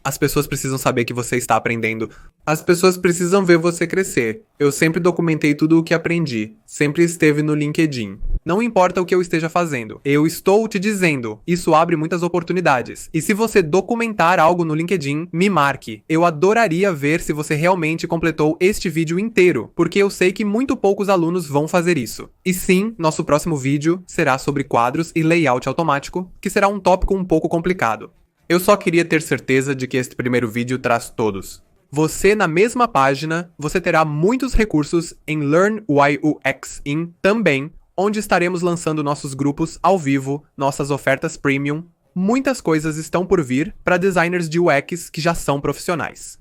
As pessoas precisam saber que você está aprendendo. As pessoas precisam ver você crescer. Eu sempre documentei tudo o que aprendi. Sempre esteve no LinkedIn. Não importa o que eu esteja fazendo. Eu estou te dizendo. Isso abre muitas oportunidades. E se você documentar algo no LinkedIn, me marque. Eu adoraria ver se você realmente completou este vídeo inteiro, porque eu sei que muito poucos alunos vão fazer isso. E sim, nosso próximo vídeo será sobre quadros e layout automático, que será um tópico um pouco complicado. Eu só queria ter certeza de que este primeiro vídeo traz todos. Você, na mesma página, você terá muitos recursos em Learn Why UX In também, onde estaremos lançando nossos grupos ao vivo, nossas ofertas premium. Muitas coisas estão por vir para designers de UX que já são profissionais.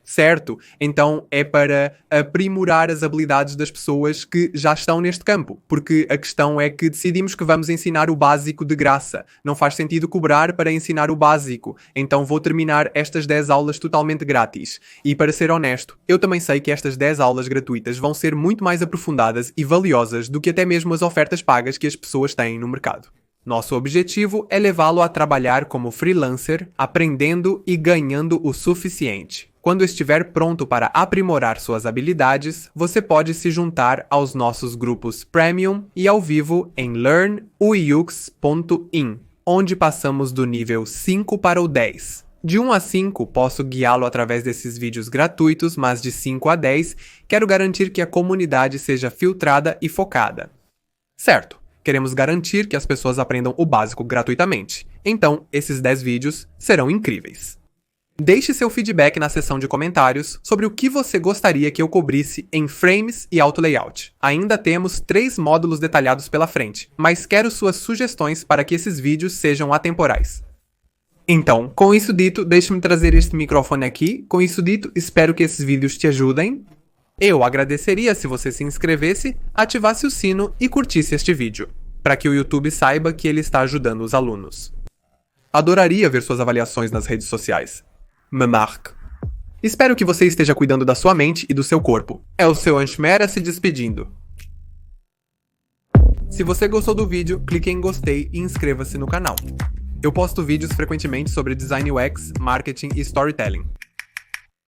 Certo? Então é para aprimorar as habilidades das pessoas que já estão neste campo, porque a questão é que decidimos que vamos ensinar o básico de graça. Não faz sentido cobrar para ensinar o básico, então vou terminar estas 10 aulas totalmente grátis. E para ser honesto, eu também sei que estas 10 aulas gratuitas vão ser muito mais aprofundadas e valiosas do que até mesmo as ofertas pagas que as pessoas têm no mercado. Nosso objetivo é levá-lo a trabalhar como freelancer, aprendendo e ganhando o suficiente. Quando estiver pronto para aprimorar suas habilidades, você pode se juntar aos nossos grupos Premium e ao vivo em learnux.in, onde passamos do nível 5 para o 10. De 1 a 5, posso guiá-lo através desses vídeos gratuitos, mas de 5 a 10, quero garantir que a comunidade seja filtrada e focada. Certo. Queremos garantir que as pessoas aprendam o básico gratuitamente. Então, esses 10 vídeos serão incríveis. Deixe seu feedback na seção de comentários sobre o que você gostaria que eu cobrisse em Frames e Auto Layout. Ainda temos 3 módulos detalhados pela frente, mas quero suas sugestões para que esses vídeos sejam atemporais. Então, com isso dito, deixe-me trazer este microfone aqui. Com isso dito, espero que esses vídeos te ajudem. Eu agradeceria se você se inscrevesse, ativasse o sino e curtisse este vídeo, para que o YouTube saiba que ele está ajudando os alunos. Adoraria ver suas avaliações nas redes sociais. Me marque. Espero que você esteja cuidando da sua mente e do seu corpo. É o seu Anshmera se despedindo. Se você gostou do vídeo, clique em gostei e inscreva-se no canal. Eu posto vídeos frequentemente sobre Design UX, Marketing e Storytelling.